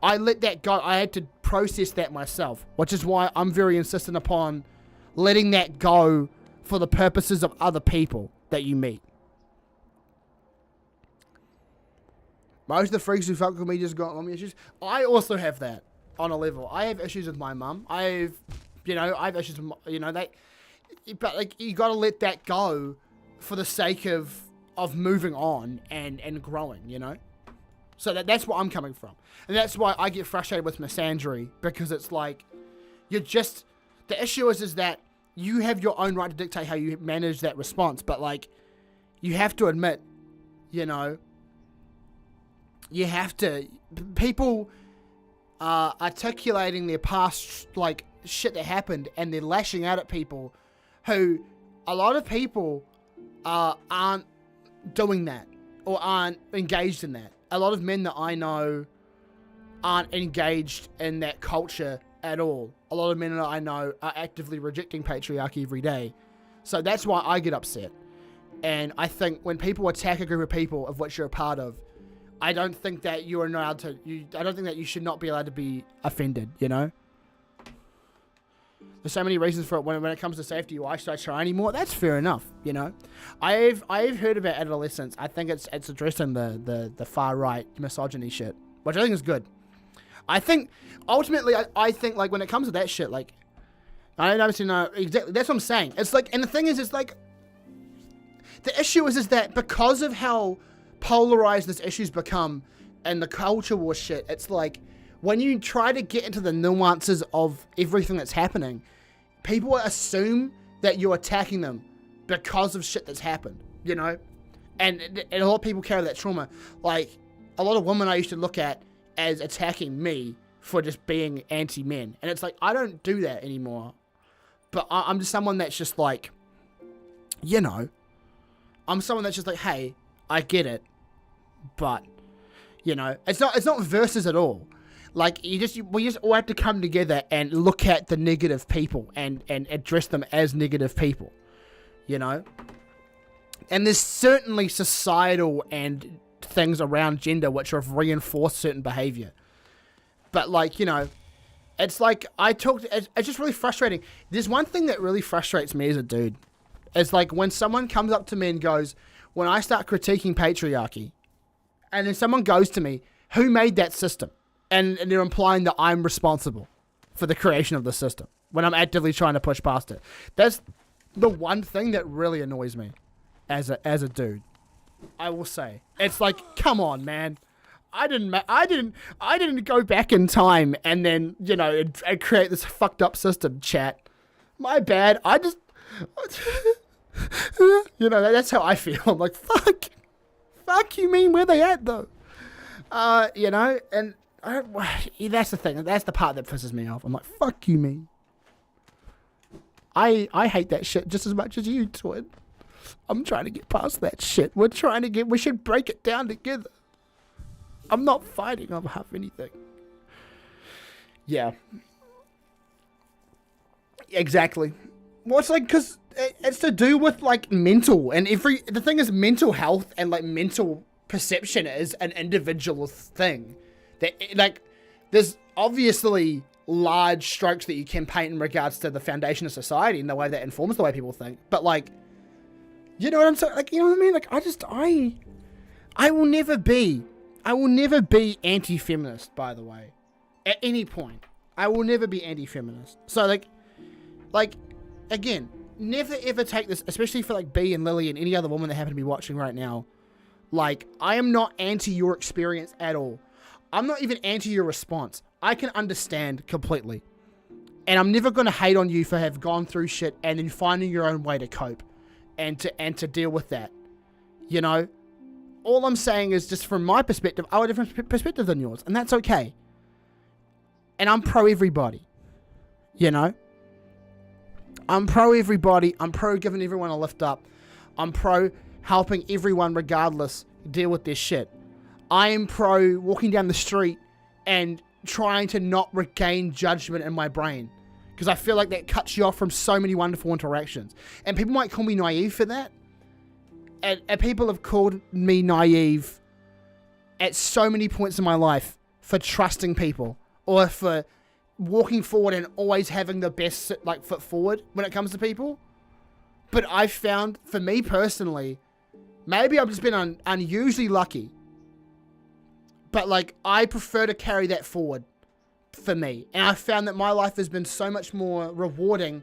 I let that go. I had to process that myself, which is why I'm very insistent upon letting that go for the purposes of other people that you meet. Most of the freaks who fuck with me just got mommy issues. I also have that on a level. I have issues with my mum. I have issues with, but like, you gotta let that go for the sake of moving on and growing, you know? So that's where I'm coming from. And that's why I get frustrated with misandry, because it's like, the issue is that you have your own right to dictate how you manage that response, but like, you have to admit, you know, people articulating their past, like, shit that happened, and they're lashing out at people who, a lot of people aren't doing that or aren't engaged in that. A lot of men that I know aren't engaged in that culture at all. A lot of men that I know are actively rejecting patriarchy every day. So that's why I get upset. And I think when people attack a group of people of which you're a part of, I don't think that you are allowed to. I don't think that you should not be allowed to be offended. You know, there's so many reasons for it. When it comes to safety, why should I try anymore? That's fair enough. You know, I've heard about adolescence. I think it's addressing the far right misogyny shit, which I think is good. I think ultimately, I think, like, when it comes to that shit, like, I don't obviously know exactly. That's what I'm saying. It's like, and the thing is, it's like, the issue is that because of how polarized this issue's become and the culture war shit, it's like, when you try to get into the nuances of everything that's happening, people assume that you're attacking them because of shit that's happened, you know? And a lot of people carry that trauma. Like, a lot of women I used to look at as attacking me for just being anti-men. And it's like, I don't do that anymore. But I'm just someone that's just like, you know, I'm someone that's just like, hey, I get it, but, you know, it's not versus at all. Like, we just all have to come together and look at the negative people and address them as negative people, you know? And there's certainly societal and things around gender which have reinforced certain behavior. But, like, you know, it's like, it's just really frustrating. There's one thing that really frustrates me as a dude. It's like, when someone comes up to me and goes, when I start critiquing patriarchy, and then someone goes to me, who made that system? And they're implying that I'm responsible for the creation of the system when I'm actively trying to push past it. That's the one thing that really annoys me as a dude. I will say, it's like, come on, man. I didn't go back in time and then, you know, and create this fucked up system, chat. My bad. I just, you know, that's how I feel. I'm like, fuck you mean, where they at though? You know, and that's the thing. That's the part that pisses me off. I'm like, fuck you mean. I hate that shit just as much as you, twin. I'm trying to get past that shit. We should break it down together. I'm not fighting on behalf of anything. Yeah. Exactly. Well, it's like, because it's to do with, like, mental, and the thing is, mental health and, like, mental perception is an individual thing. That, like, there's obviously large strokes that you can paint in regards to the foundation of society and the way that informs the way people think. But like, you know what I'm saying? Like, you know what I mean? Like, I will never be anti-feminist, by the way, at any point. I will never be anti-feminist. So like, again, never ever take this, especially for like B and Lily and any other woman that happen to be watching right now. Like, I am not anti your experience at all. I'm not even anti your response. I can understand completely. And I'm never going to hate on you for have gone through shit and then finding your own way to cope and to deal with that. You know? All I'm saying is, just from my perspective, I have a different perspective than yours, and that's okay. And I'm pro everybody. You know? I'm pro everybody. I'm pro giving everyone a lift up. I'm pro helping everyone regardless deal with their shit. I am pro walking down the street and trying to not regain judgment in my brain, because I feel like that cuts you off from so many wonderful interactions. And people might call me naive for that. And people have called me naive at so many points in my life for trusting people or for walking forward and always having the best like foot forward when it comes to people. But I've found, for me personally, maybe I've just been unusually lucky, but like, I prefer to carry that forward for me. And I found that my life has been so much more rewarding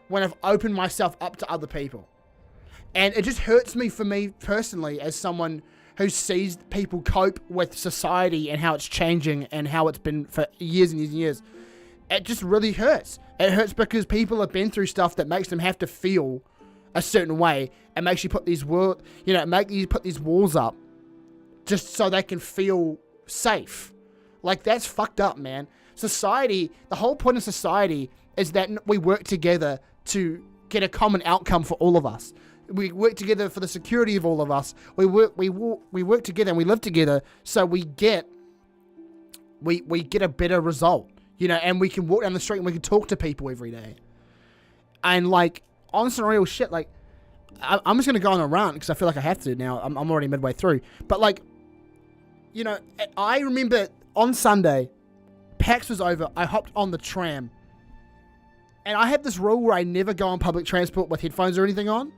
when I've opened myself up to other people. And it just hurts me, for me personally, as someone who sees people cope with society and how it's changing and how it's been for years and years and years. It just really hurts. It hurts because people have been through stuff that makes them have to feel a certain way and makes you put these put these walls up just so they can feel safe. Like, that's fucked up, man. Society, the whole point of society is that we work together to get a common outcome for all of us. We work together for the security of all of us. We work together and we live together so we get a better result, you know, and we can walk down the street and we can talk to people every day. And like, on some real shit, like, I'm just going to go on a rant because I feel like I have to now. I'm already midway through. But like, you know, I remember on Sunday, PAX was over, I hopped on the tram. And I have this rule where I never go on public transport with headphones or anything on.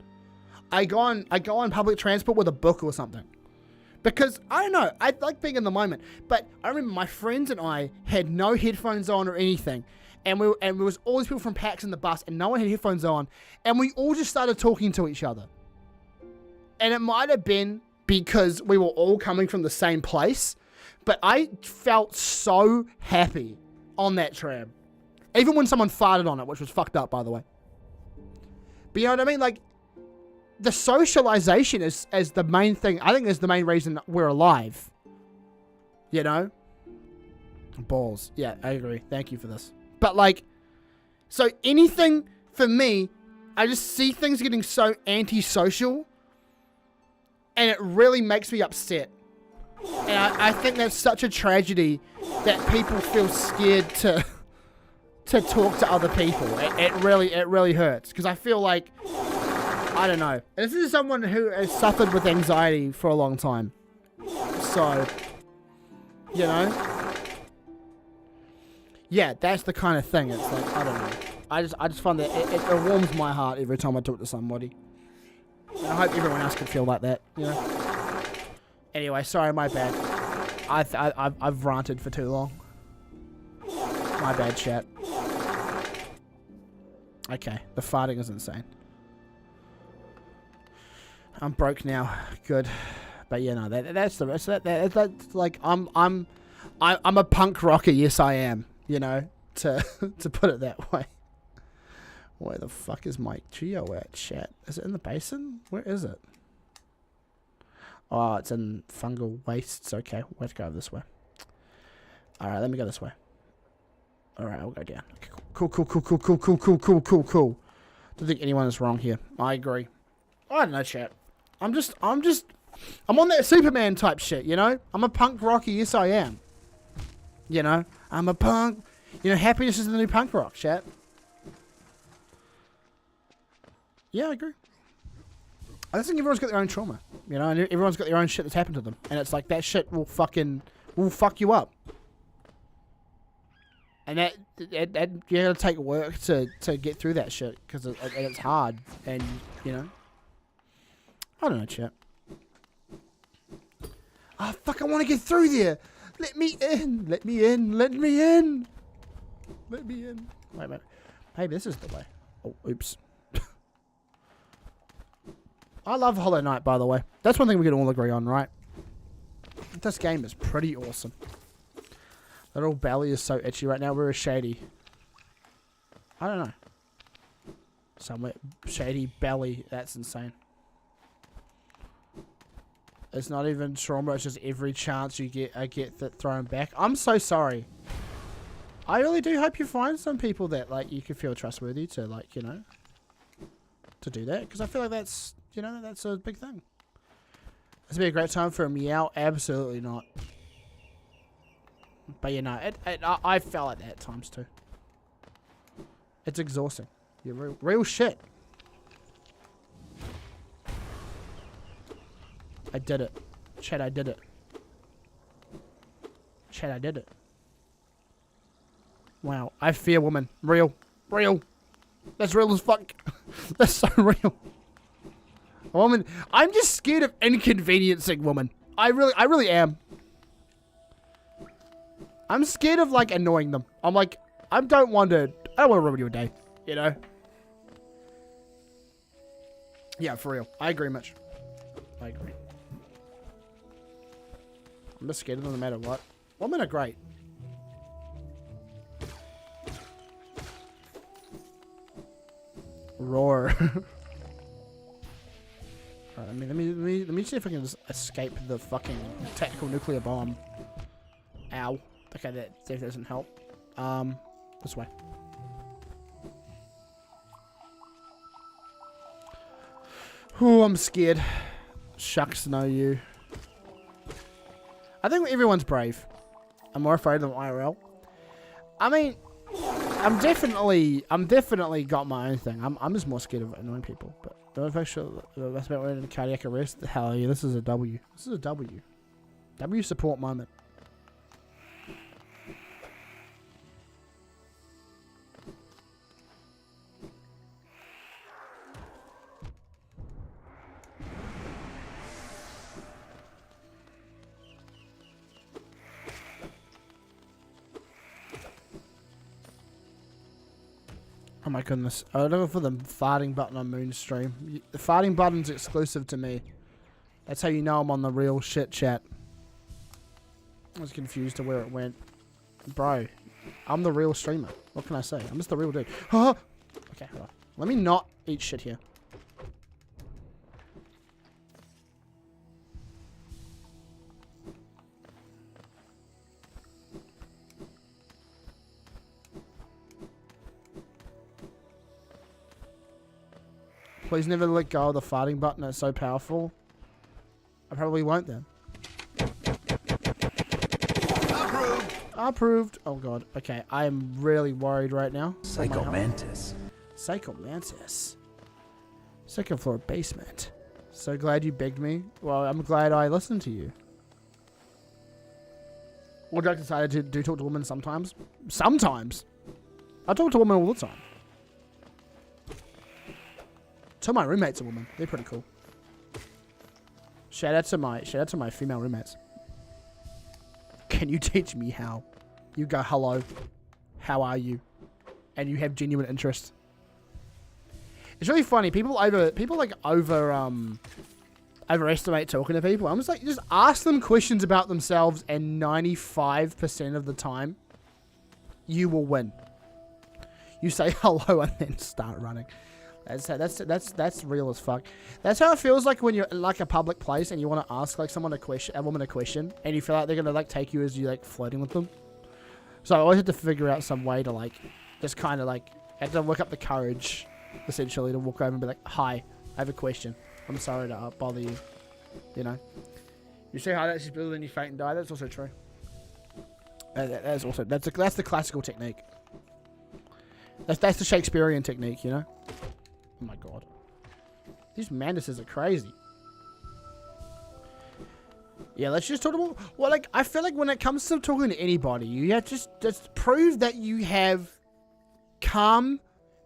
I go on public transport with a book or something. Because, I don't know, I like being in the moment. But I remember my friends and I had no headphones on or anything. And there was all these people from PAX in the bus and no one had headphones on. And we all just started talking to each other. And it might have been because we were all coming from the same place. But I felt so happy on that tram. Even when someone farted on it, which was fucked up, by the way. But you know what I mean? Like, the socialization is the main thing. I think is the main reason we're alive. You know? Balls. Yeah, I agree. Thank you for this. But like, so anything for me, I just see things getting so antisocial, and it really makes me upset. And I think that's such a tragedy that people feel scared to talk to other people. It really hurts, because I feel like, I don't know. This is someone who has suffered with anxiety for a long time. So, you know? Yeah, that's the kind of thing. It's like, I don't know. I just find that it warms my heart every time I talk to somebody. And I hope everyone else can feel like that, you know? Anyway, sorry, my bad. I've ranted for too long. My bad, chat. Okay, the farting is insane. I'm broke now. Good, but yeah, no, that's the rest. That's like I'm a punk rocker. Yes, I am. You know, to put it that way. Where the fuck is my Geo at, chat? Is it in the basin? Where is it? Oh, it's in fungal wastes. Okay, we have to go this way. All right, let me go this way. All right, I'll go down. Okay, cool. Don't think anyone is wrong here. I agree. I don't know, chat. I'm on that Superman type shit, you know? I'm a punk rocker, yes I am. You know? I'm a punk. You know, happiness is the new punk rock, chat. Yeah, I agree. I just think everyone's got their own trauma, you know? And everyone's got their own shit that's happened to them. And it's like, that shit will fuck you up. And that you gotta take work to get through that shit because it's hard, and you know. I don't know, chat. Oh fuck! I want to get through there. Let me in. Let me in. Let me in. Let me in. Wait, wait. Maybe this is the way. Oh, oops. I love Hollow Knight, by the way. That's one thing we can all agree on, right? This game is pretty awesome. Little belly is so itchy right now. We're a shady. I don't know. Somewhere shady belly. That's insane. It's not even trauma. It's just every chance you get, I get that thrown back. I'm so sorry. I really do hope you find some people that like you can feel trustworthy to like to do that, because I feel like that's that's a big thing. This would be a great time for a meow. Absolutely not. But I felt like that at times too. It's exhausting. You're real shit. I did it. Chat, I did it. Chat, I did it. Wow. I fear woman. Real. Real. That's real as fuck. That's so real. A woman. I'm just scared of inconveniencing women. I really am. I'm scared of like annoying them. I'm like, I don't want to ruin your day, you know? Yeah, for real. I agree much. I agree. I'm just scared of them no matter what. Women are great. Roar. Alright, let me see if I can just escape the fucking tactical nuclear bomb. Ow. Okay, that doesn't help. This way. Ooh, I'm scared. Shucks, no you. I think everyone's brave. I'm more afraid than IRL. I mean, I'm definitely got my own thing. I'm just more scared of annoying people. But don't make sure that's about running a cardiac arrest. Hell yeah, this is a W. This is a W. W support moment. Oh my goodness. I don't know for the farting button on Moonstream. The farting button's exclusive to me. That's how you know I'm on the real shit chat. I was confused to where it went. Bro, I'm the real streamer. What can I say? I'm just the real dude. Huh? Okay, hold on. Let me not eat shit here. Please never let go of the farting button. It's so powerful. I probably won't then. Approved. Approved. Oh god. Okay, I am really worried right now. Psycho Mantis. Psycho Mantis. Second floor basement. So glad you begged me. Well, I'm glad I listened to you. Would you like to say I do talk to women sometimes? Sometimes. I talk to women all the time. Two of my roommates are women. They're pretty cool. Shout out to my female roommates. Can you teach me how? You go, hello. How are you? And you have genuine interest. It's really funny. People overestimate talking to people. I'm just like, just ask them questions about themselves, and 95% of the time, you will win. You say hello and then start running. That's real as fuck. That's how it feels like when you're in like a public place and you want to ask like a woman a question, and you feel like they're gonna like take you as you like flirting with them. So I always have to figure out some way to like just kind of like have to work up the courage essentially to walk over and be like, hi, I have a question. I'm sorry to bother you. You know. You say hi, that's just better than you faint and die. That's also true. That's the classical technique. That's the Shakespearean technique, you know. Oh my god. These mantises are crazy. Yeah, let's just talk about... Well, like, I feel like when it comes to talking to anybody, you have to just prove that you have calm,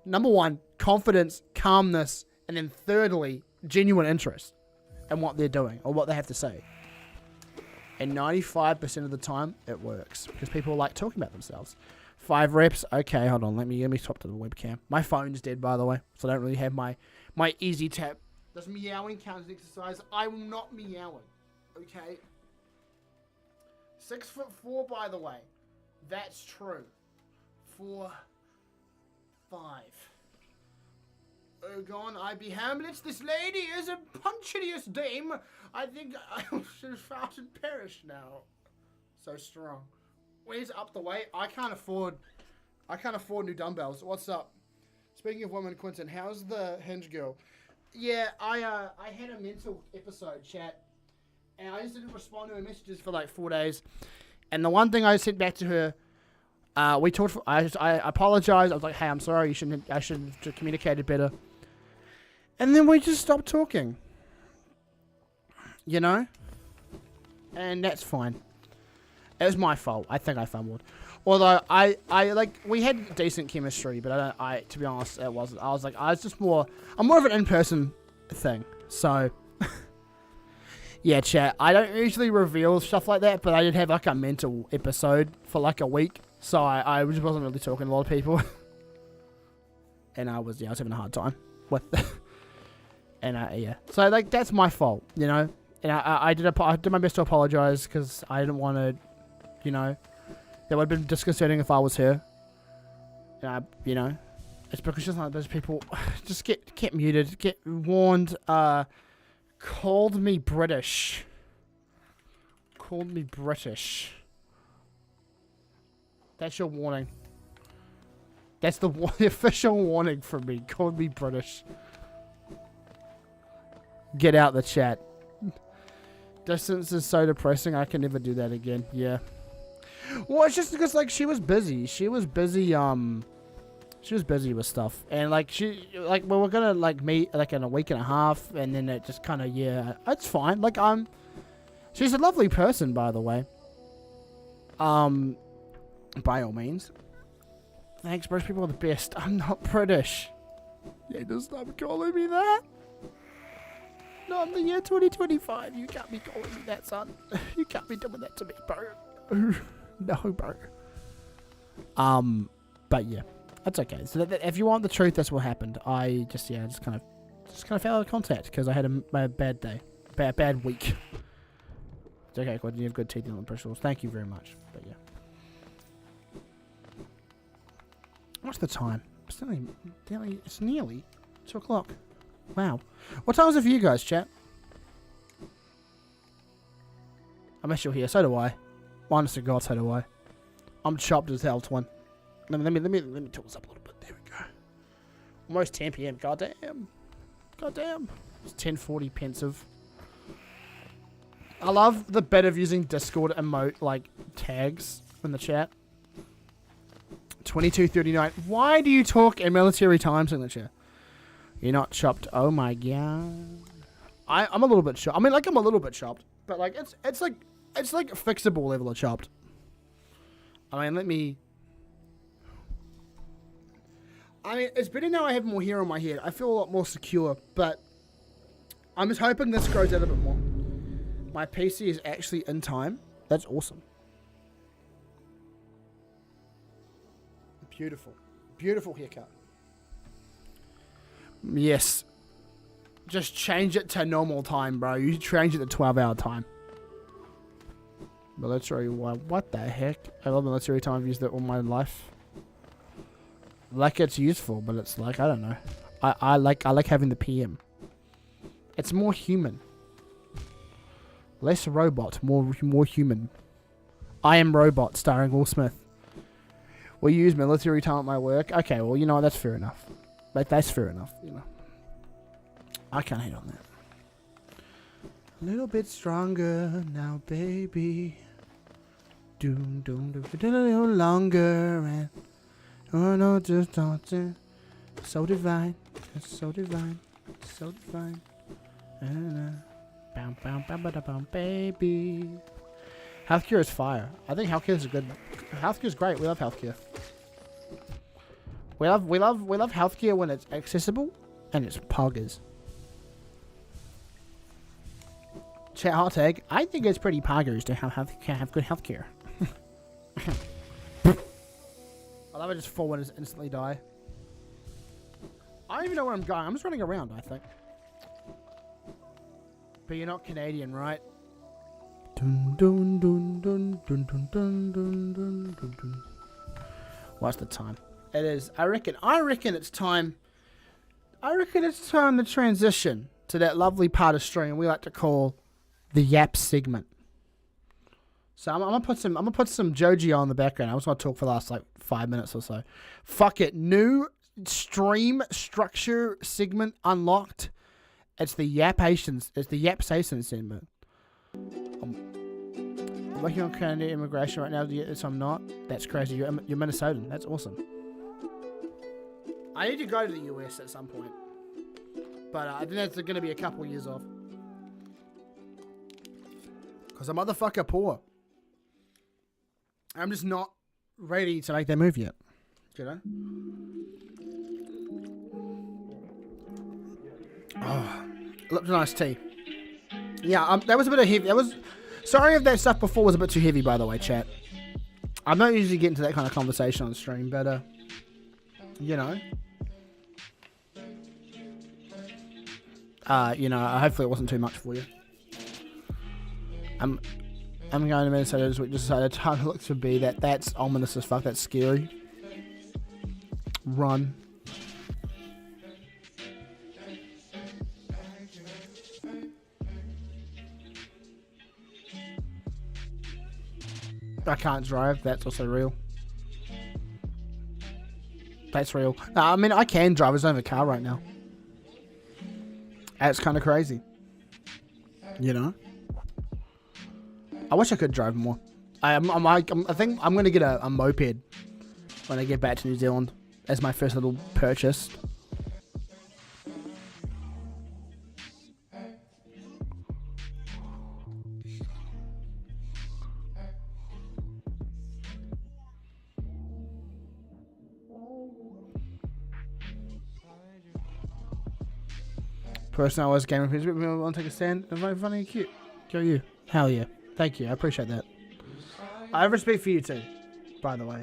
number one, confidence, calmness, and then thirdly, genuine interest in what they're doing or what they have to say. And 95% of the time, it works because people like talking about themselves. 5 reps. Okay, hold on. Let me swap to the webcam. My phone's dead, by the way, so I don't really have my easy tap. Does meowing count as exercise? I will not meowing. Okay. 6'4", by the way. That's true. 4, 5. Oh, gone. I be Hamlet. This lady is a punctilious dame. I think I should have fought and perished now. So strong. Where's up the weight? I can't afford new dumbbells. What's up? Speaking of women, Quintin, how's the hinge girl? Yeah, I had a mental episode, chat. And I just didn't respond to her messages for like 4 days. And the one thing I sent back to her, we talked. I apologized. I was like, "Hey, I'm sorry. I should have communicated better." And then we just stopped talking. You know, and that's fine. It was my fault. I think I fumbled. Although I like we had decent chemistry, but to be honest, it wasn't. I'm more of an in-person thing. So. Yeah, chat. I don't usually reveal stuff like that, but I did have like a mental episode for like a week, so I just wasn't really talking to a lot of people, and I was having a hard time with, and yeah. So like that's my fault, you know. And I did my best to apologize because I didn't want to, you know, that would have been disconcerting if I was her. And you know, it's because just like those people, just get muted, get warned. Called me British. That's your warning. That's the official warning from me. Called me British. Get out the chat. Distance is so depressing. I can never do that again. Yeah. Well, it's just because like she was busy. She was busy with stuff, and like we were gonna like meet like in a week and a half, and then it just kind of it's fine. Like she's a lovely person, by the way. By all means. Thanks, British people are the best. I'm not British. Yeah, just stop calling me that. Not in the year 2025. You can't be calling me that, son. You can't be doing that to me, bro. No, bro. But yeah. That's okay. So if you want the truth, that's what happened. I just kind of fell out of contact because I had a bad day, bad week. It's okay, Quintin. You have good teeth and bristles. Thank you very much. But yeah, what's the time? It's nearly 2 o'clock. Wow. What time is it for you guys, chat? I miss you here. So do I. Honest to God, so do I. I'm chopped as hell, twin. Let me tilt this up a little bit. There we go. Almost 10 p.m. Goddamn. It's 10:40 pensive. I love the bit of using Discord emote like tags in the chat. 22:39. Why do you talk in military time signature? You're not chopped. Oh my god. I'm a little bit chopped. I mean, like I'm a little bit chopped, but like it's like a fixable level of chopped. I mean, it's better now I have more hair on my head. I feel a lot more secure, but I'm just hoping this grows out a bit more. My PC is actually in time. That's awesome. Beautiful. Beautiful haircut. Yes. Just change it to normal time, bro. You change it to 12-hour time. Military, what the heck? I love military time. I've used it all my life. Like it's useful, but it's like I don't know. I like having the PM. It's more human. Less robot, more human. I Am Robot, starring Will Smith. We use military time at my work. Okay, well you know what, that's fair enough. Like that's fair enough, you know. I can't hate on that. A little bit stronger now, baby. Doom, a little longer and oh no, just dancing. So divine, it's so divine, so divine. Bam, bam, bam, bam, bam, baby. Healthcare is fire. I think healthcare is good. Healthcare is great. We love healthcare. We love healthcare when it's accessible and it's poggers. Chat hot tag. I think it's pretty poggers to have good healthcare. I love it. Just fall and instantly die. I don't even know where I'm going. I'm just running around, I think. But you're not Canadian, right? Dun, dun, dun, dun, dun, dun, dun, dun, dun, dun, dun. What's the time? It is. I reckon it's time. I reckon it's time to transition to that lovely part of stream we like to call the Yap segment. So I'm gonna put some Joji on the background. I was gonna talk for the last like 5 minutes or so. Fuck it. New stream structure segment unlocked. It's the Yapation. It's the Yapsation segment. I'm working on Canadian immigration right now. Yes, I'm not. That's crazy. You're Minnesotan. That's awesome. I need to go to the US at some point, but I think that's going to be a couple years off. Because I'm motherfucker poor. I'm just not ready to make that move yet. You know? Oh, looked nice tea. Yeah, that was a bit of heavy. Sorry if that stuff before was a bit too heavy, by the way, chat. I'm not usually getting to that kind of conversation on stream, but you know. Hopefully it wasn't too much for you. I'm going to Minnesota this week. Just decided time looks to be that's ominous as fuck. That's scary. Run. I can't drive. That's also real. That's real. I mean, I can drive. I just don't have a car right now. That's kind of crazy. You know? I wish I could drive more. I think I'm going to get a moped when I get back to New Zealand as my first little purchase. Person I was gaming, please want to take a stand. Very funny and cute. Go you. Hell yeah. Thank you. I appreciate that. I have respect for you too, by the way.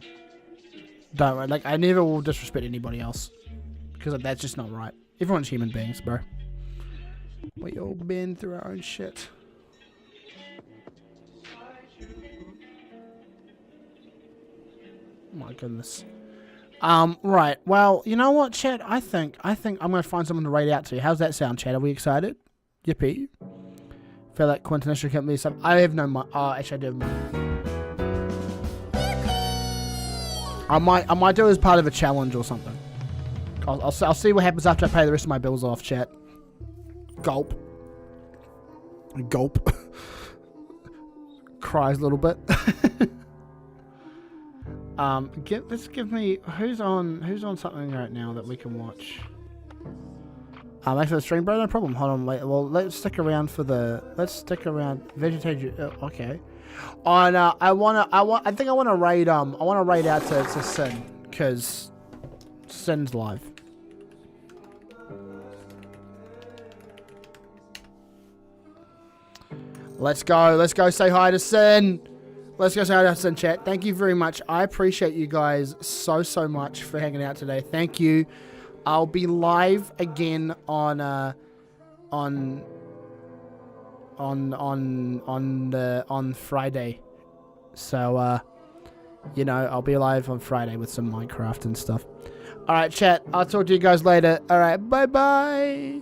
Don't worry. Like, I never will disrespect anybody else. Because that's just not right. Everyone's human beings, bro. We all been through our own shit. Oh my goodness. Right. Well, you know what, chat? I think I'm gonna find someone to raid out to. How's that sound, chat? Are we excited? Yippee. Feel like Quintin should get me some. I have no money. Oh, actually, I do have money. I might do it as part of a challenge or something. I'll see what happens after I pay the rest of my bills off, chat. Gulp. Gulp. Cries a little bit. Let's give me who's on something right now that we can watch. After the stream, bro, no problem. Hold on, wait. Well, let's stick around. Vegetation. Okay. On I think I want to raid out to Sin because Sin's live. Let's go say hi to Sin. Let's go say hi to Sin, chat. Thank you very much. I appreciate you guys so much for hanging out today. Thank you. I'll be live again on Friday. So you know, I'll be live on Friday with some Minecraft and stuff. All right, chat. I'll talk to you guys later. All right, bye.